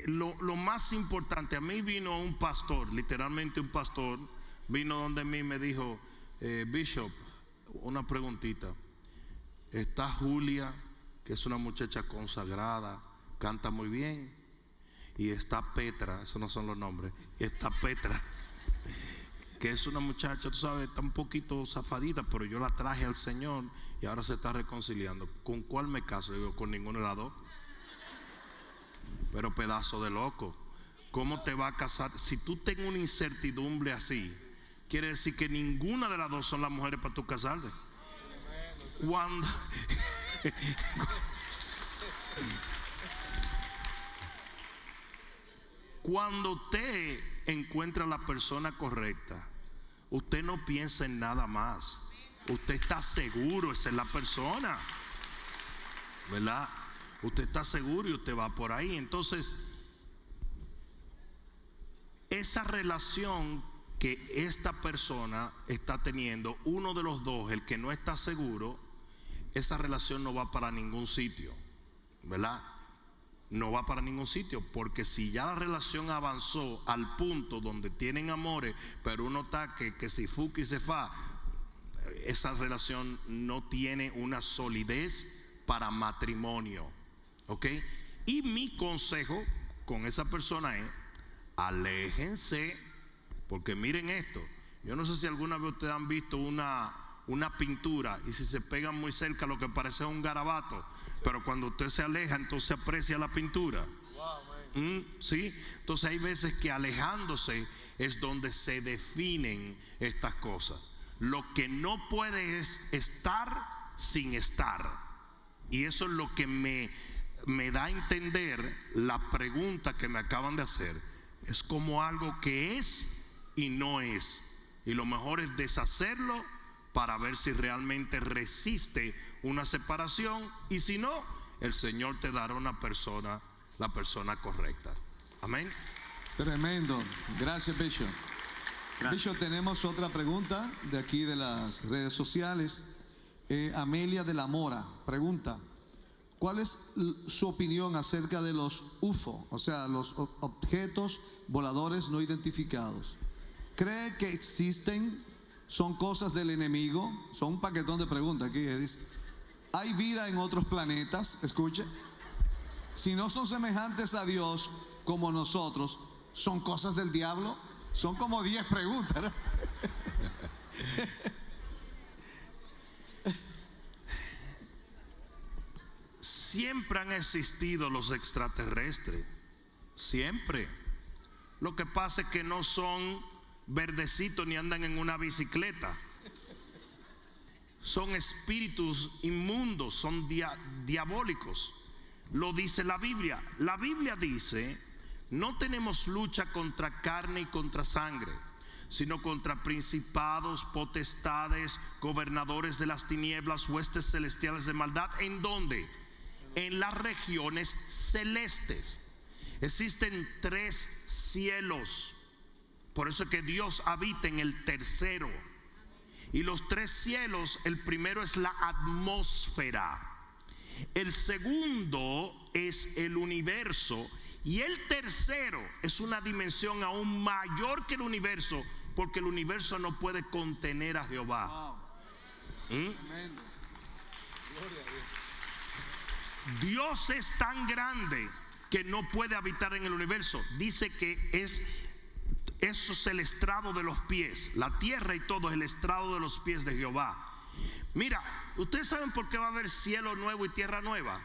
Lo más importante, a mí vino un pastor, literalmente un pastor, vino donde mí y me dijo, Bishop, una preguntita. Está Julia, que es una muchacha consagrada, canta muy bien, y está Petra, esos no son los nombres, y está Petra, que es una muchacha, tú sabes, está un poquito zafadita, pero yo la traje al Señor y ahora se está reconciliando. ¿Con cuál me caso? Le digo, con ninguno de las dos. Pero pedazo de loco, ¿cómo te va a casar? Si tú tienes una incertidumbre así, quiere decir que ninguna de las dos son las mujeres para tú casarte. Cuando usted encuentra a la persona correcta, usted no piensa en nada más. Usted está seguro, esa es la persona, ¿verdad? Usted está seguro y usted va por ahí. Entonces, esa relación que esta persona está teniendo, uno de los dos, el que no está seguro, esa relación no va para ningún sitio, ¿verdad? No va para ningún sitio, porque si ya la relación avanzó al punto donde tienen amores, pero uno está que si fuki se fa, esa relación no tiene una solidez para matrimonio, ¿ok? Y mi consejo con esa persona es, aléjense, porque miren esto, yo no sé si alguna vez ustedes han visto una pintura y si se pegan muy cerca lo que parece un garabato, pero cuando usted se aleja entonces aprecia la pintura. ¿Sí? Entonces hay veces que alejándose es donde se definen estas cosas. Lo que no puede es estar sin estar, y eso es lo que me da a entender la pregunta que me acaban de hacer. Es como algo que es y no es, y lo mejor es deshacerlo para ver si realmente resiste una separación, y si no, el Señor te dará la persona correcta. Amén. Tremendo. Gracias, Bishop. Gracias. Bishop, tenemos otra pregunta de aquí de las redes sociales. Amelia de la Mora pregunta: ¿cuál es su opinión acerca de los UFO, o sea, los objetos voladores no identificados? ¿Cree que existen? ¿Son cosas del enemigo? Son un paquetón de preguntas aquí. Dice: ¿hay vida en otros planetas? Escuche. Si no son semejantes a Dios como nosotros, ¿son cosas del diablo? Son como 10 preguntas, ¿no? Siempre han existido los extraterrestres, siempre. Lo que pasa es que no son verdecitos ni andan en una bicicleta. Son espíritus inmundos, son diabólicos. Lo dice la Biblia. La Biblia dice: no tenemos lucha contra carne y contra sangre, sino contra principados, potestades, gobernadores de las tinieblas, huestes celestiales de maldad. ¿En dónde? En las regiones celestes. Existen 3 cielos. Por eso es que Dios habita en el tercero. Y los 3 cielos, el primero es la atmósfera, el segundo es el universo, y el tercero es una dimensión aún mayor que el universo, porque el universo no puede contener a Jehová. Dios es tan grande que no puede habitar en el universo. Dice que eso es el estrado de los pies. La tierra y todo es el estrado de los pies de Jehová. Mira, ¿ustedes saben por qué va a haber cielo nuevo y tierra nueva?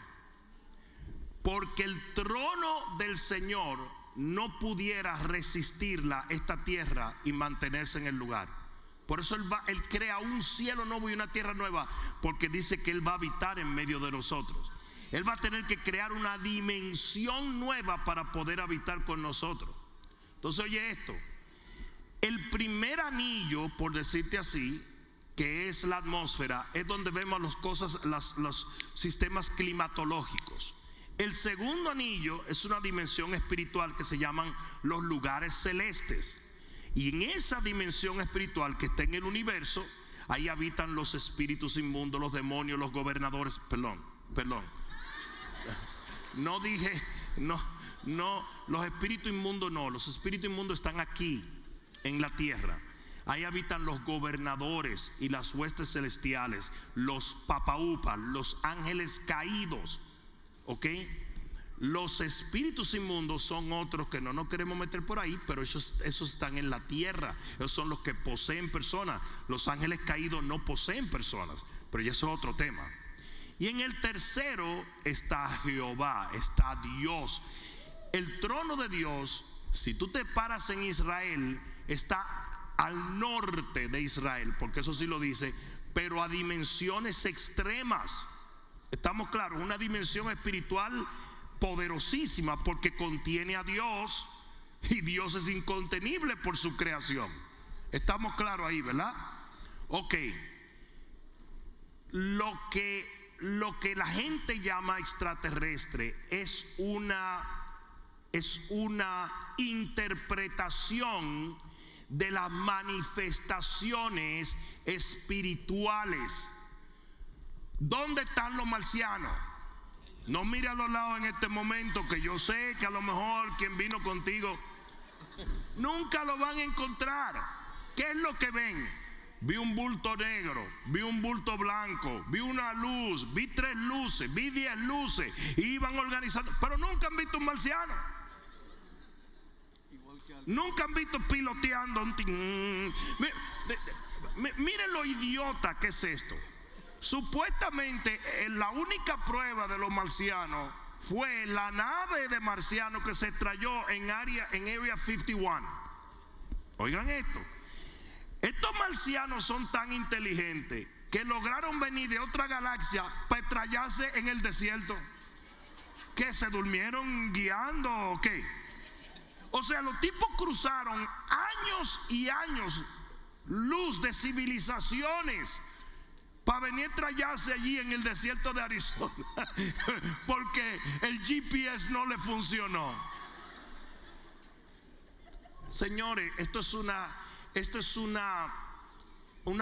Porque el trono del Señor no pudiera resistirla, esta tierra, y mantenerse en el lugar. Por eso Él crea un cielo nuevo y una tierra nueva, porque dice que Él va a habitar en medio de nosotros. Él va a tener que crear una dimensión nueva para poder habitar con nosotros. Entonces, oye esto: El primer anillo, por decirte así, que es la atmósfera, es donde vemos los sistemas climatológicos. El segundo anillo es una dimensión espiritual que se llaman los lugares celestes. Y en esa dimensión espiritual que está en el universo, ahí habitan los espíritus inmundos, los demonios, los gobernadores. Perdón. No dije, no, los espíritus inmundos no. Los espíritus inmundos están aquí, en la tierra. Ahí habitan los gobernadores y las huestes celestiales, los papaupas, los ángeles caídos. ¿Ok? Los espíritus inmundos son otros que no nos queremos meter por ahí, pero esos están en la tierra. Esos son los que poseen personas. Los ángeles caídos no poseen personas, pero ya eso es otro tema. Y en el tercero está Jehová, está Dios. El trono de Dios, si tú te paras en Israel, está al norte de Israel, porque eso sí lo dice, pero a dimensiones extremas. Estamos claros, una dimensión espiritual poderosísima, porque contiene a Dios, y Dios es incontenible por su creación. Estamos claros ahí, ¿verdad? Ok. Lo que la gente llama extraterrestre es una interpretación de las manifestaciones espirituales. ¿Dónde están los marcianos? No mire a los lados en este momento, que yo sé que a lo mejor quien vino contigo nunca lo van a encontrar. ¿Qué es lo que ven? Vi un bulto negro, vi un bulto blanco, vi una luz, vi 3 luces, vi 10 luces, y iban organizando, pero nunca han visto un marciano. Nunca han visto piloteando un miren lo idiota que es esto. Supuestamente la única prueba de los marcianos fue la nave de marcianos que se estrelló en Area 51. Oigan esto. Estos marcianos son tan inteligentes que lograron venir de otra galaxia para estrellarse en el desierto. ¿Qué? ¿Se durmieron guiando o qué? O sea, los tipos cruzaron años y años luz de civilizaciones para venir a estrellarse allí en el desierto de Arizona porque el GPS no le funcionó. Señores, esto es una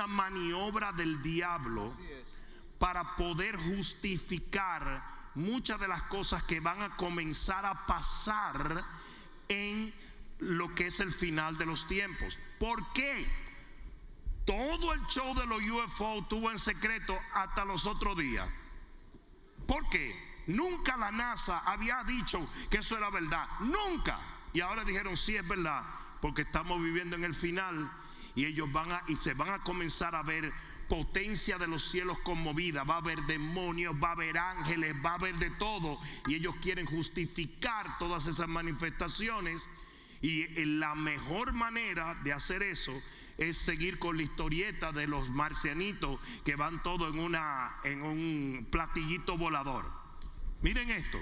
maniobra del diablo para poder justificar muchas de las cosas que van a comenzar a pasar en lo que es el final de los tiempos. ¿Por qué? Todo el show de los UFO tuvo en secreto hasta los otros días. ¿Por qué? Nunca la NASA había dicho que eso era verdad. Nunca. Y ahora dijeron sí es verdad, porque estamos viviendo en el final y ellos se van a comenzar a ver potencia de los cielos conmovida. Va a haber demonios, va a haber ángeles, va a haber de todo, y ellos quieren justificar todas esas manifestaciones. Y la mejor manera de hacer eso es seguir con la historieta de los marcianitos que van todos en un platillito volador. Miren esto,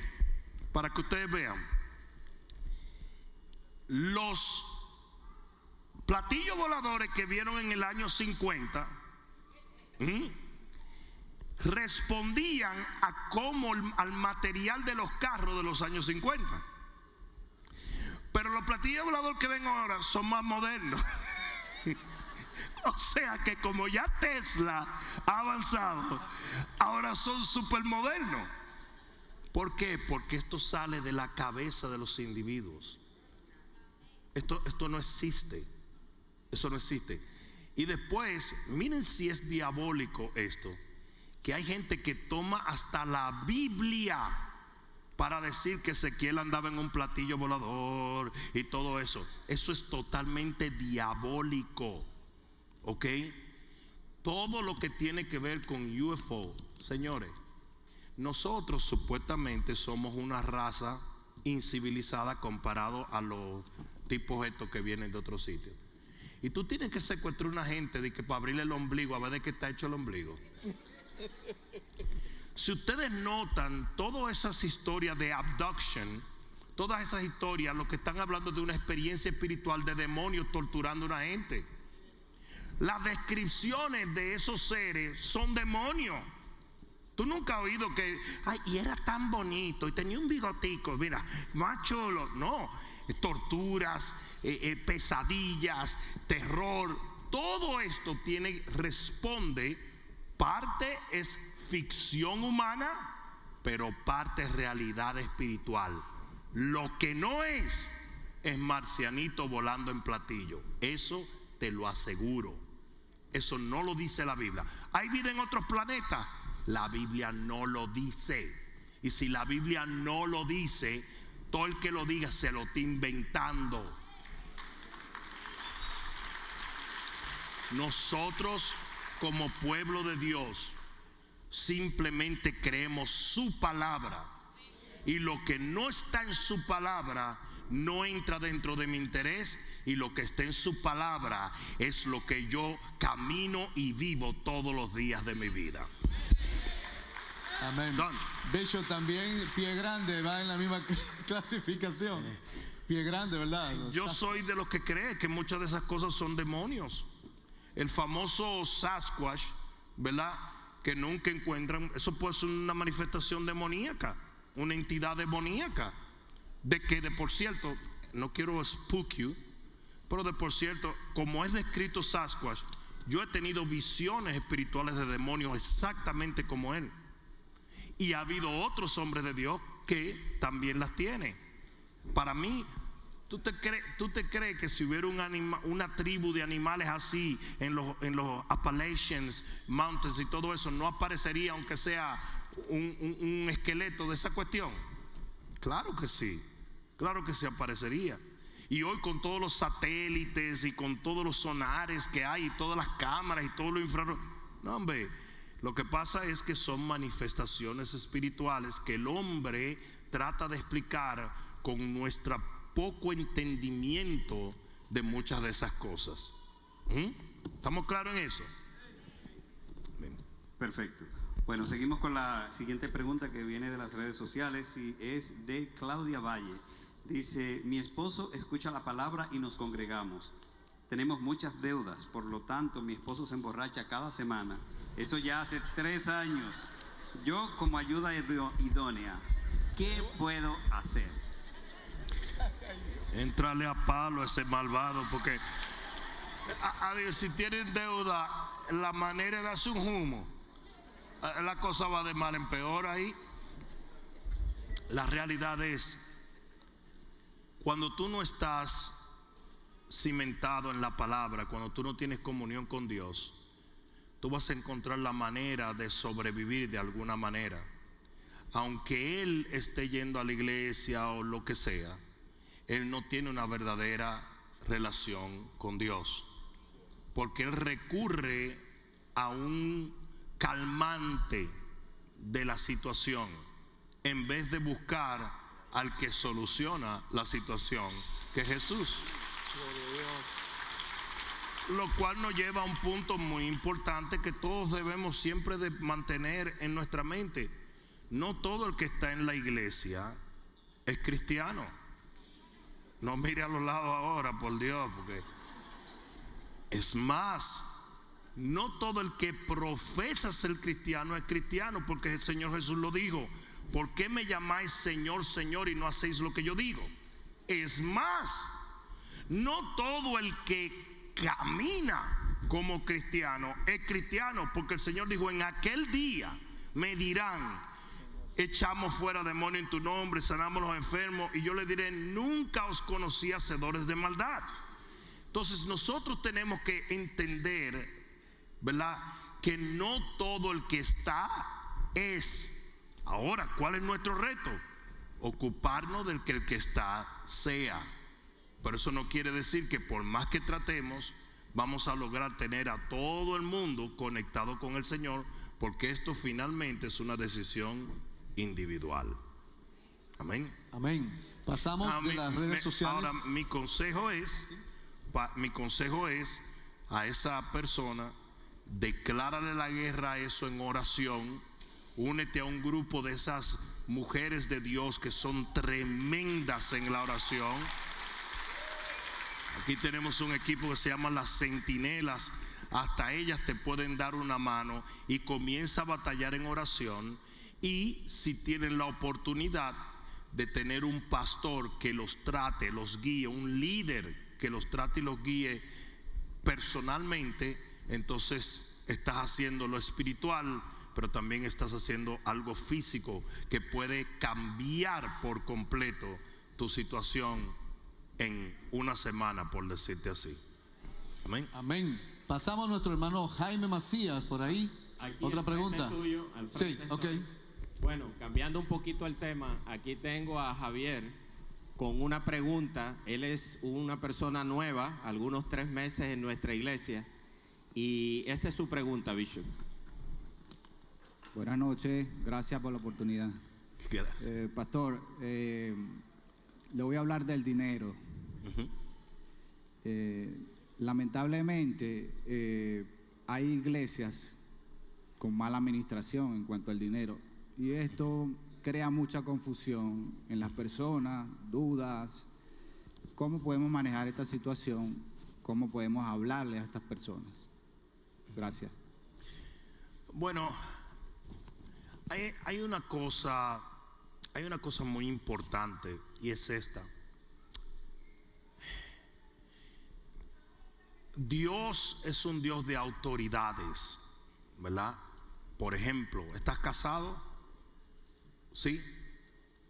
para que ustedes vean. Los platillos voladores que vieron en el año 50 respondían a cómo al material de los carros de los años 50. Pero los platillos voladores que ven ahora son más modernos. O sea que como ya Tesla ha avanzado, ahora son súper modernos. ¿Por qué? Porque esto sale de la cabeza de los individuos. Esto no existe. Eso no existe. Y después, miren si es diabólico esto, que hay gente que toma hasta la Biblia para decir que Ezequiel andaba en un platillo volador y todo eso. Eso es totalmente diabólico. ¿Ok? Todo lo que tiene que ver con UFO, señores, nosotros supuestamente somos una raza incivilizada comparado a los tipos estos que vienen de otros sitios. Y tú tienes que secuestrar a una gente de que para abrirle el ombligo a ver de qué está hecho el ombligo. Si ustedes notan todas esas historias de abduction, todas esas historias, lo que están hablando de una experiencia espiritual de demonios torturando a una gente. Las descripciones de esos seres son demonios. Tú nunca has oído que, ay, y era tan bonito y tenía un bigotico, mira, más chulo. No, torturas, pesadillas, terror, todo esto responde, parte es ficción humana, pero parte es realidad espiritual. Lo que no es marcianito volando en platillo, eso te lo aseguro. Eso no lo dice la Biblia. ¿Hay vida en otros planetas? La Biblia no lo dice. Y si la Biblia no lo dice, todo el que lo diga se lo está inventando. Nosotros, como pueblo de Dios, simplemente creemos su palabra. Y lo que no está en su palabra no entra dentro de mi interés, y lo que está en su palabra es lo que yo camino y vivo todos los días de mi vida. Amén. Don. Bishop, también Pie Grande va en la misma clasificación. Pie Grande, ¿verdad? Yo soy de los que cree que muchas de esas cosas son demonios. El famoso Sasquatch, ¿verdad? Que nunca encuentran, eso puede ser una manifestación demoníaca, una entidad demoníaca. De que, de por cierto, no quiero spook you, pero de por cierto, como es descrito Sasquatch, yo he tenido visiones espirituales de demonios exactamente como él. Y ha habido otros hombres de Dios que también las tienen. Para mí, ¿tú te crees que si hubiera una tribu de animales así en los Appalachian Mountains y todo eso, no aparecería aunque sea un esqueleto de esa cuestión? Claro que sí aparecería. Y hoy con todos los satélites y con todos los sonares que hay y todas las cámaras y todo lo infrarrojo, no, hombre, lo que pasa es que son manifestaciones espirituales que el hombre trata de explicar con nuestro poco entendimiento de muchas de esas cosas. ¿Estamos claros en eso? Perfecto. Bueno, seguimos con la siguiente pregunta que viene de las redes sociales y es de Claudia Valle. Dice: mi esposo escucha la palabra y nos congregamos. Tenemos muchas deudas, por lo tanto mi esposo se emborracha cada semana. Eso ya hace 3 años. Yo, como ayuda idónea, ¿qué puedo hacer? Entrarle a palo a ese malvado, porque si tienen deuda, la manera de hacer un humo, la cosa va de mal en peor ahí. La realidad es, cuando tú no estás cimentado en la palabra, cuando tú no tienes comunión con Dios, tú vas a encontrar la manera de sobrevivir de alguna manera. Aunque él esté yendo a la iglesia o lo que sea, él no tiene una verdadera relación con Dios, porque él recurre a un calmante de la situación en vez de buscar al que soluciona la situación, que es Jesús. Lo cual nos lleva a un punto muy importante que todos debemos siempre de mantener en nuestra mente. No todo el que está en la iglesia es cristiano. No mire a los lados ahora, por Dios, porque es más, no todo el que profesa ser cristiano es cristiano, porque el Señor Jesús lo dijo: ¿por qué me llamáis Señor, Señor y no hacéis lo que yo digo? Es más, no todo el que camina como cristiano es cristiano, porque el Señor dijo: en aquel día me dirán, echamos fuera demonios en tu nombre, sanamos a los enfermos, y yo le diré, nunca os conocí, hacedores de maldad. Entonces nosotros tenemos que entender, ¿verdad?, que no todo el que está es. Ahora, ¿cuál es nuestro reto? Ocuparnos del que el que está sea. Pero eso no quiere decir que por más que tratemos vamos a lograr tener a todo el mundo conectado con el Señor, porque esto finalmente es una decisión individual. Amén. Amén. Pasamos de las redes sociales. Ahora, mi consejo es a esa persona: declárale la guerra a eso en oración, únete a un grupo de esas mujeres de Dios que son tremendas en la oración. Aquí tenemos un equipo que se llama las Centinelas. Hasta ellas te pueden dar una mano y comienza a batallar en oración. Y si tienen la oportunidad de tener un pastor que los trate, los guíe, un líder que los trate y los guíe personalmente, entonces estás haciendo lo espiritual, pero también estás haciendo algo físico que puede cambiar por completo tu situación en una semana, por decirte así. Amén. Amén. Pasamos a nuestro hermano Jaime Macías por ahí. Aquí Otra al frente pregunta. tuyo, al frente Sí, está. ok. Bueno, cambiando un poquito el tema, aquí tengo a Javier con una pregunta. Él es una persona nueva, algunos 3 meses en nuestra iglesia, y esta es su pregunta, Bishop. Buenas noches, gracias por la oportunidad. Gracias. Pastor, le voy a hablar del dinero. Lamentablemente hay iglesias con mala administración en cuanto al dinero, y esto crea mucha confusión en las personas, dudas. ¿Cómo podemos manejar esta situación? ¿Cómo podemos hablarle a estas personas? Gracias. Bueno, hay una cosa muy importante, y es esta. Dios es un Dios de autoridades, ¿verdad? Por ejemplo, ¿estás casado? ¿Sí?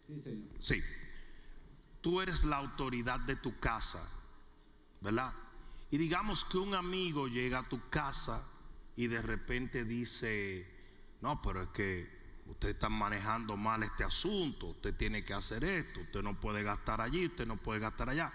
Sí, señor. Sí. Tú eres la autoridad de tu casa, ¿verdad? Y digamos que un amigo llega a tu casa y de repente dice: no, pero es que usted está manejando mal este asunto, usted tiene que hacer esto, usted no puede gastar allí, usted no puede gastar allá.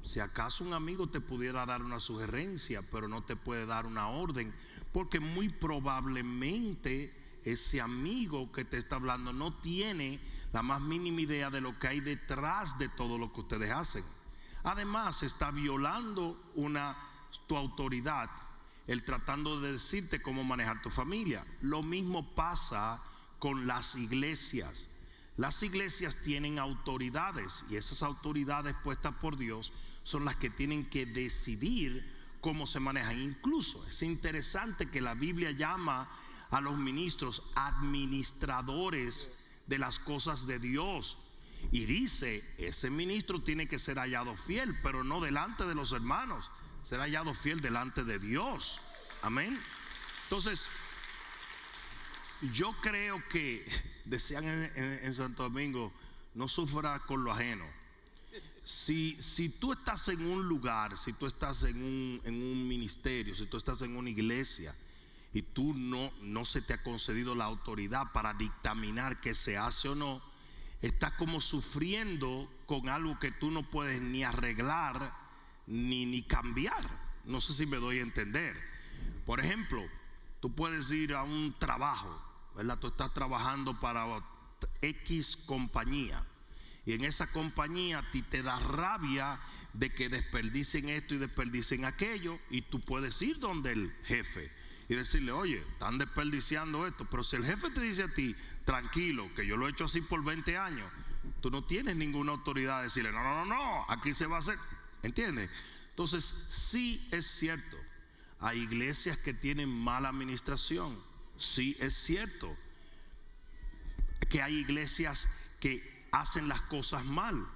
Si acaso un amigo te pudiera dar una sugerencia, pero no te puede dar una orden, porque muy probablemente ese amigo que te está hablando no tiene la más mínima idea de lo que hay detrás de todo lo que ustedes hacen. Además, está violando tu autoridad, el tratando de decirte cómo manejar tu familia. Lo mismo pasa con las iglesias. Las iglesias tienen autoridades, y esas autoridades puestas por Dios son las que tienen que decidir cómo se manejan. Incluso es interesante que la Biblia llama a los ministros administradores de las cosas de Dios, y dice: ese ministro tiene que ser hallado fiel, pero no delante de los hermanos, ser hallado fiel delante de Dios. Amén. Entonces, yo creo que decían en Santo Domingo: no sufra con lo ajeno. Si tú estás en un lugar, si tú estás en un ministerio, si tú estás en una iglesia y tú no se te ha concedido la autoridad para dictaminar qué se hace o no, estás como sufriendo con algo que tú no puedes ni arreglar ni cambiar. No sé si me doy a entender. Por ejemplo, tú puedes ir a un trabajo, ¿verdad? Tú estás trabajando para X compañía, y en esa compañía a ti te da rabia de que desperdicien esto y desperdicien aquello, y tú puedes ir donde el jefe y decirle: oye, están desperdiciando esto. Pero si el jefe te dice a ti: tranquilo, que yo lo he hecho así por 20 años, tú no tienes ninguna autoridad de decirle: no, aquí se va a hacer. ¿Entiendes? Entonces, sí es cierto, hay iglesias que tienen mala administración. Sí es cierto que hay iglesias que hacen las cosas mal,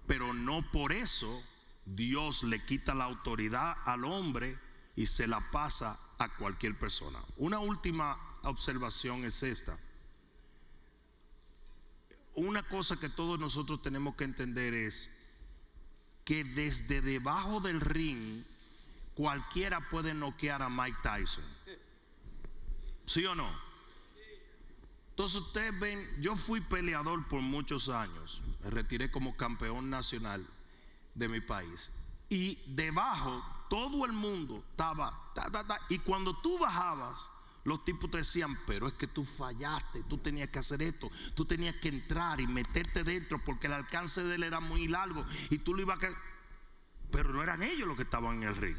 pero no por eso Dios le quita la autoridad al hombre y se la pasa a cualquier persona. Una última observación es esta. Una cosa que todos nosotros tenemos que entender es que desde debajo del ring cualquiera puede noquear a Mike Tyson. ¿Sí o no? Entonces ustedes ven, yo fui peleador por muchos años, me retiré como campeón nacional de mi país, y debajo todo el mundo estaba y cuando tú bajabas, los tipos te decían: pero es que tú fallaste, tú tenías que hacer esto, tú tenías que entrar y meterte dentro porque el alcance de él era muy largo y tú lo ibas a... Pero no eran ellos los que estaban en el ring.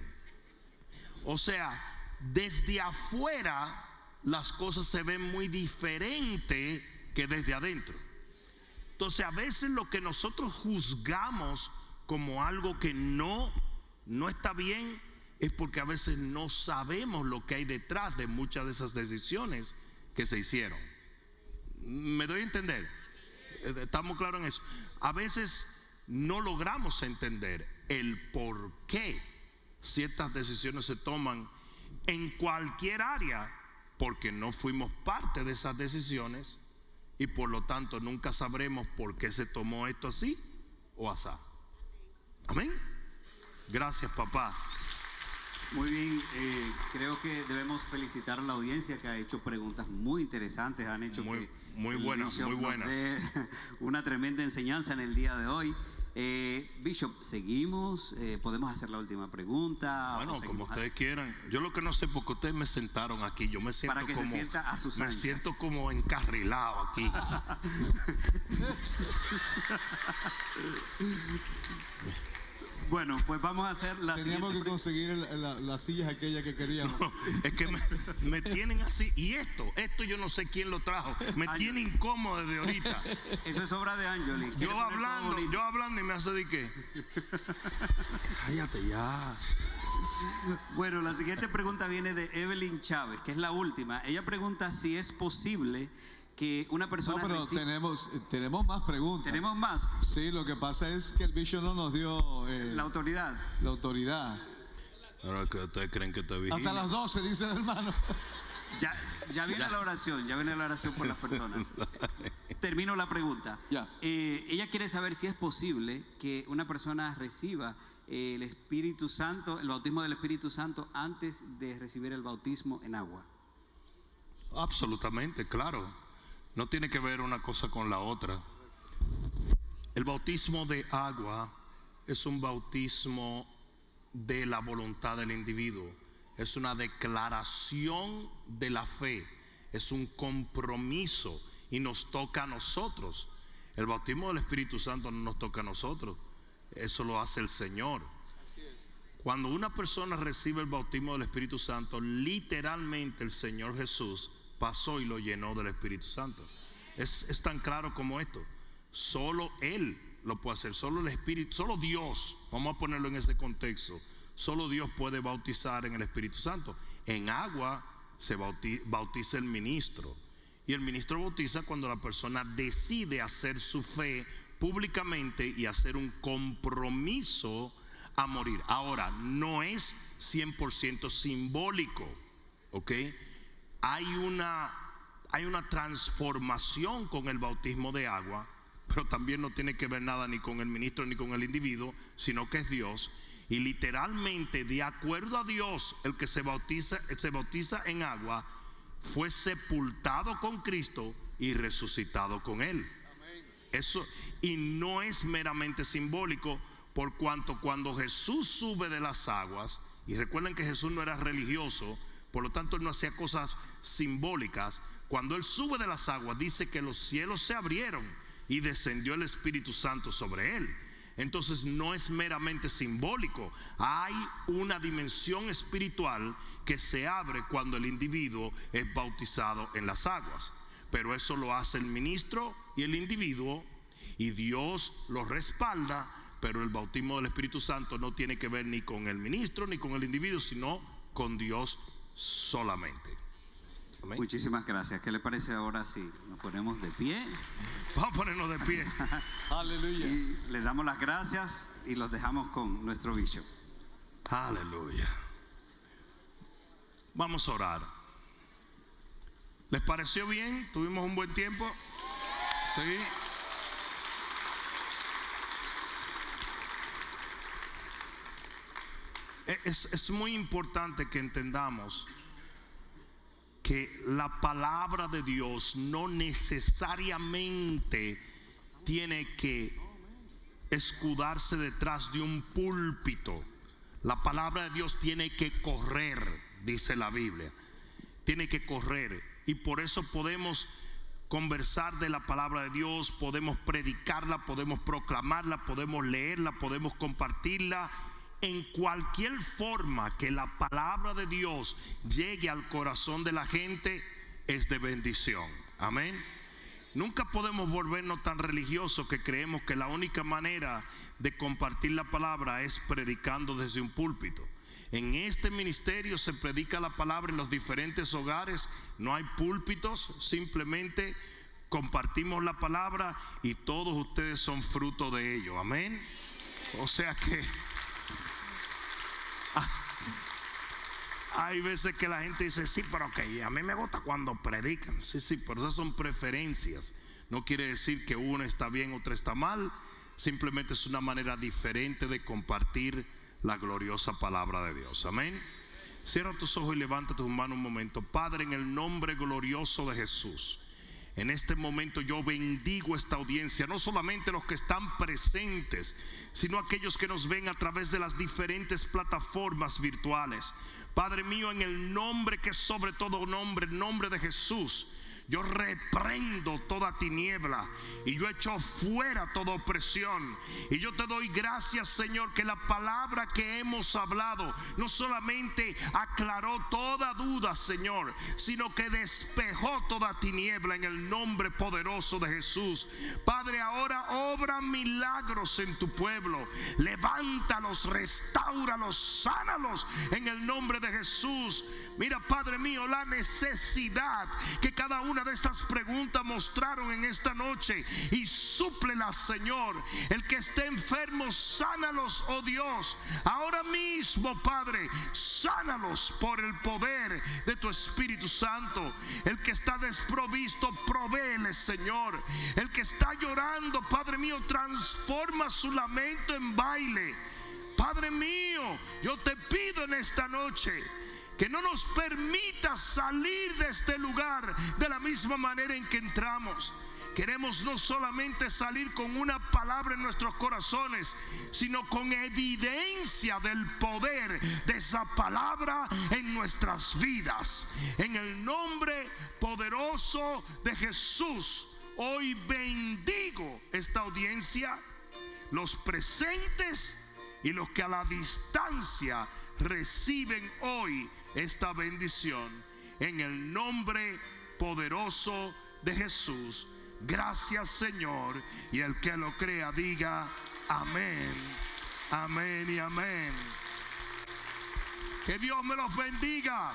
O sea, desde afuera las cosas se ven muy diferentes que desde adentro. Entonces a veces lo que nosotros juzgamos como algo que no está bien es porque a veces no sabemos lo que hay detrás de muchas de esas decisiones que se hicieron. ¿Me doy a entender? ¿Estamos claros en eso? A veces no logramos entender el por qué ciertas decisiones se toman en cualquier área, porque no fuimos parte de esas decisiones y por lo tanto nunca sabremos por qué se tomó esto así o asá. Amén. Gracias, papá. Muy bien, creo que debemos felicitar a la audiencia que ha hecho preguntas muy interesantes, han hecho muy el buenas, Bishop muy buenas. nos dé una tremenda enseñanza en el día de hoy. Bishop, seguimos, podemos hacer la última pregunta. Bueno, como ustedes quieran. Yo lo que no sé, porque ustedes me sentaron aquí, yo me siento para que como, se sienta a sus me anchas. siento como encarrilado aquí. Bueno, pues vamos a hacer la Teníamos siguiente que conseguir las sillas aquellas que queríamos. No, es que me tienen así. Y esto yo no sé quién lo trajo. Me tiene incómodo desde ahorita. Eso es obra de Angeli. Yo hablando y me hace de qué. Cállate ya. Bueno, la siguiente pregunta viene de Evelyn Chávez, que es la última. Ella pregunta si es posible que una persona No, pero reciba... tenemos más preguntas. ¿Tenemos más? Sí, lo que pasa es que el Bishop no nos dio La autoridad. la autoridad. Ahora que ustedes creen que está vigilando. Hasta las 12, dice el hermano. Ya viene la oración, por las personas. Termino la pregunta. Ya. Ella quiere saber si es posible que una persona reciba el Espíritu Santo, el bautismo del Espíritu Santo, antes de recibir el bautismo en agua. Absolutamente, claro. No tiene que ver una cosa con la otra. El bautismo de agua es un bautismo de la voluntad del individuo. Es una declaración de la fe. Es un compromiso y nos toca a nosotros. El bautismo del Espíritu Santo no nos toca a nosotros. Eso lo hace el Señor. Cuando una persona recibe el bautismo del Espíritu Santo, literalmente el Señor Jesús pasó y lo llenó del Espíritu Santo. Es tan claro como esto. Solo Él lo puede hacer. Solo el Espíritu, solo Dios, vamos a ponerlo en ese contexto, solo Dios puede bautizar en el Espíritu Santo. En agua se bautiza el ministro, y el ministro bautiza cuando la persona decide hacer su fe públicamente y hacer un compromiso a morir. Ahora, no es 100% simbólico, ¿ok? Hay una transformación con el bautismo de agua, pero también no tiene que ver nada ni con el ministro ni con el individuo, sino que es Dios. Y literalmente, de acuerdo a Dios, el que se bautiza en agua fue sepultado con Cristo y resucitado con Él. Eso, y no es meramente simbólico, por cuanto cuando Jesús sube de las aguas, y recuerden que Jesús no era religioso, por lo tanto él no hacía cosas simbólicas. Cuando él sube de las aguas, dice que los cielos se abrieron y descendió el Espíritu Santo sobre él. Entonces no es meramente simbólico, hay una dimensión espiritual que se abre cuando el individuo es bautizado en las aguas. Pero eso lo hace el ministro y el individuo, y Dios lo respalda. Pero el bautismo del Espíritu Santo no tiene que ver ni con el ministro ni con el individuo, sino con Dios solamente. Amén. Muchísimas gracias. ¿Qué le parece ahora si nos ponemos de pie? Vamos a ponernos de pie. Aleluya. Y les damos las gracias y los dejamos con nuestro bishop. Aleluya. Vamos a orar. ¿Les pareció bien? ¿Tuvimos un buen tiempo? ¿Sí? Es muy importante que entendamos que la palabra de Dios no necesariamente tiene que escudarse detrás de un púlpito. La palabra de Dios tiene que correr, dice la Biblia. Tiene que correr, y por eso podemos conversar de la palabra de Dios, podemos predicarla, podemos proclamarla, podemos leerla, podemos compartirla. En cualquier forma que la palabra de Dios llegue al corazón de la gente, es de bendición. Amén. Nunca podemos volvernos tan religiosos que creemos que la única manera de compartir la palabra es predicando desde un púlpito. En este ministerio se predica la palabra en los diferentes hogares, no hay púlpitos, simplemente compartimos la palabra y todos ustedes son fruto de ello. Amén. O sea que hay veces que la gente dice, sí, pero que a mí me gusta cuando predican. Sí, pero esas son preferencias. No quiere decir que uno está bien, otro está mal. Simplemente es una manera diferente de compartir la gloriosa palabra de Dios. Amén. Cierra tus ojos y levanta tus manos un momento. Padre, en el nombre glorioso de Jesús, en este momento yo bendigo esta audiencia, no solamente los que están presentes, sino aquellos que nos ven a través de las diferentes plataformas virtuales. Padre mío, en el nombre que es sobre todo nombre, el nombre de Jesús, yo reprendo toda tiniebla y yo echo fuera toda opresión. Y yo te doy gracias, Señor, que la palabra que hemos hablado no solamente aclaró toda duda, Señor, sino que despejó toda tiniebla en el nombre poderoso de Jesús. Padre, ahora obra milagros en tu pueblo. Levántalos, restáuralos, sánalos en el nombre de Jesús. Mira, Padre mío, la necesidad que cada una de estas preguntas mostraron en esta noche, y súplelas, Señor. El que esté enfermo, sánalos, oh Dios. Ahora mismo, Padre, sánalos por el poder de tu Espíritu Santo. El que está desprovisto, provéele, Señor. El que está llorando, Padre mío, transforma su lamento en baile. Padre mío, yo te pido en esta noche que no nos permita salir de este lugar de la misma manera en que entramos. Queremos no solamente salir con una palabra en nuestros corazones, sino con evidencia del poder de esa palabra en nuestras vidas. En el nombre poderoso de Jesús, hoy bendigo esta audiencia, los presentes y los que a la distancia reciben hoy esta bendición. En el nombre poderoso de Jesús. Gracias, Señor. Y el que lo crea diga amén, amén y amén. Que Dios me los bendiga.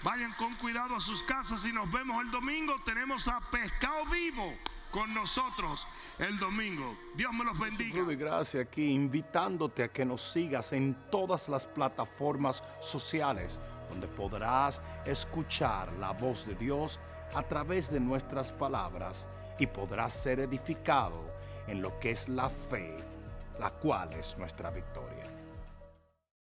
Vayan con cuidado a sus casas y nos vemos el domingo. Tenemos a Pescado Vivo con nosotros el domingo. Dios me los bendiga. Rudy Gracia aquí, invitándote a que nos sigas en todas las plataformas sociales, donde podrás escuchar la voz de Dios a través de nuestras palabras y podrás ser edificado en lo que es la fe, la cual es nuestra victoria.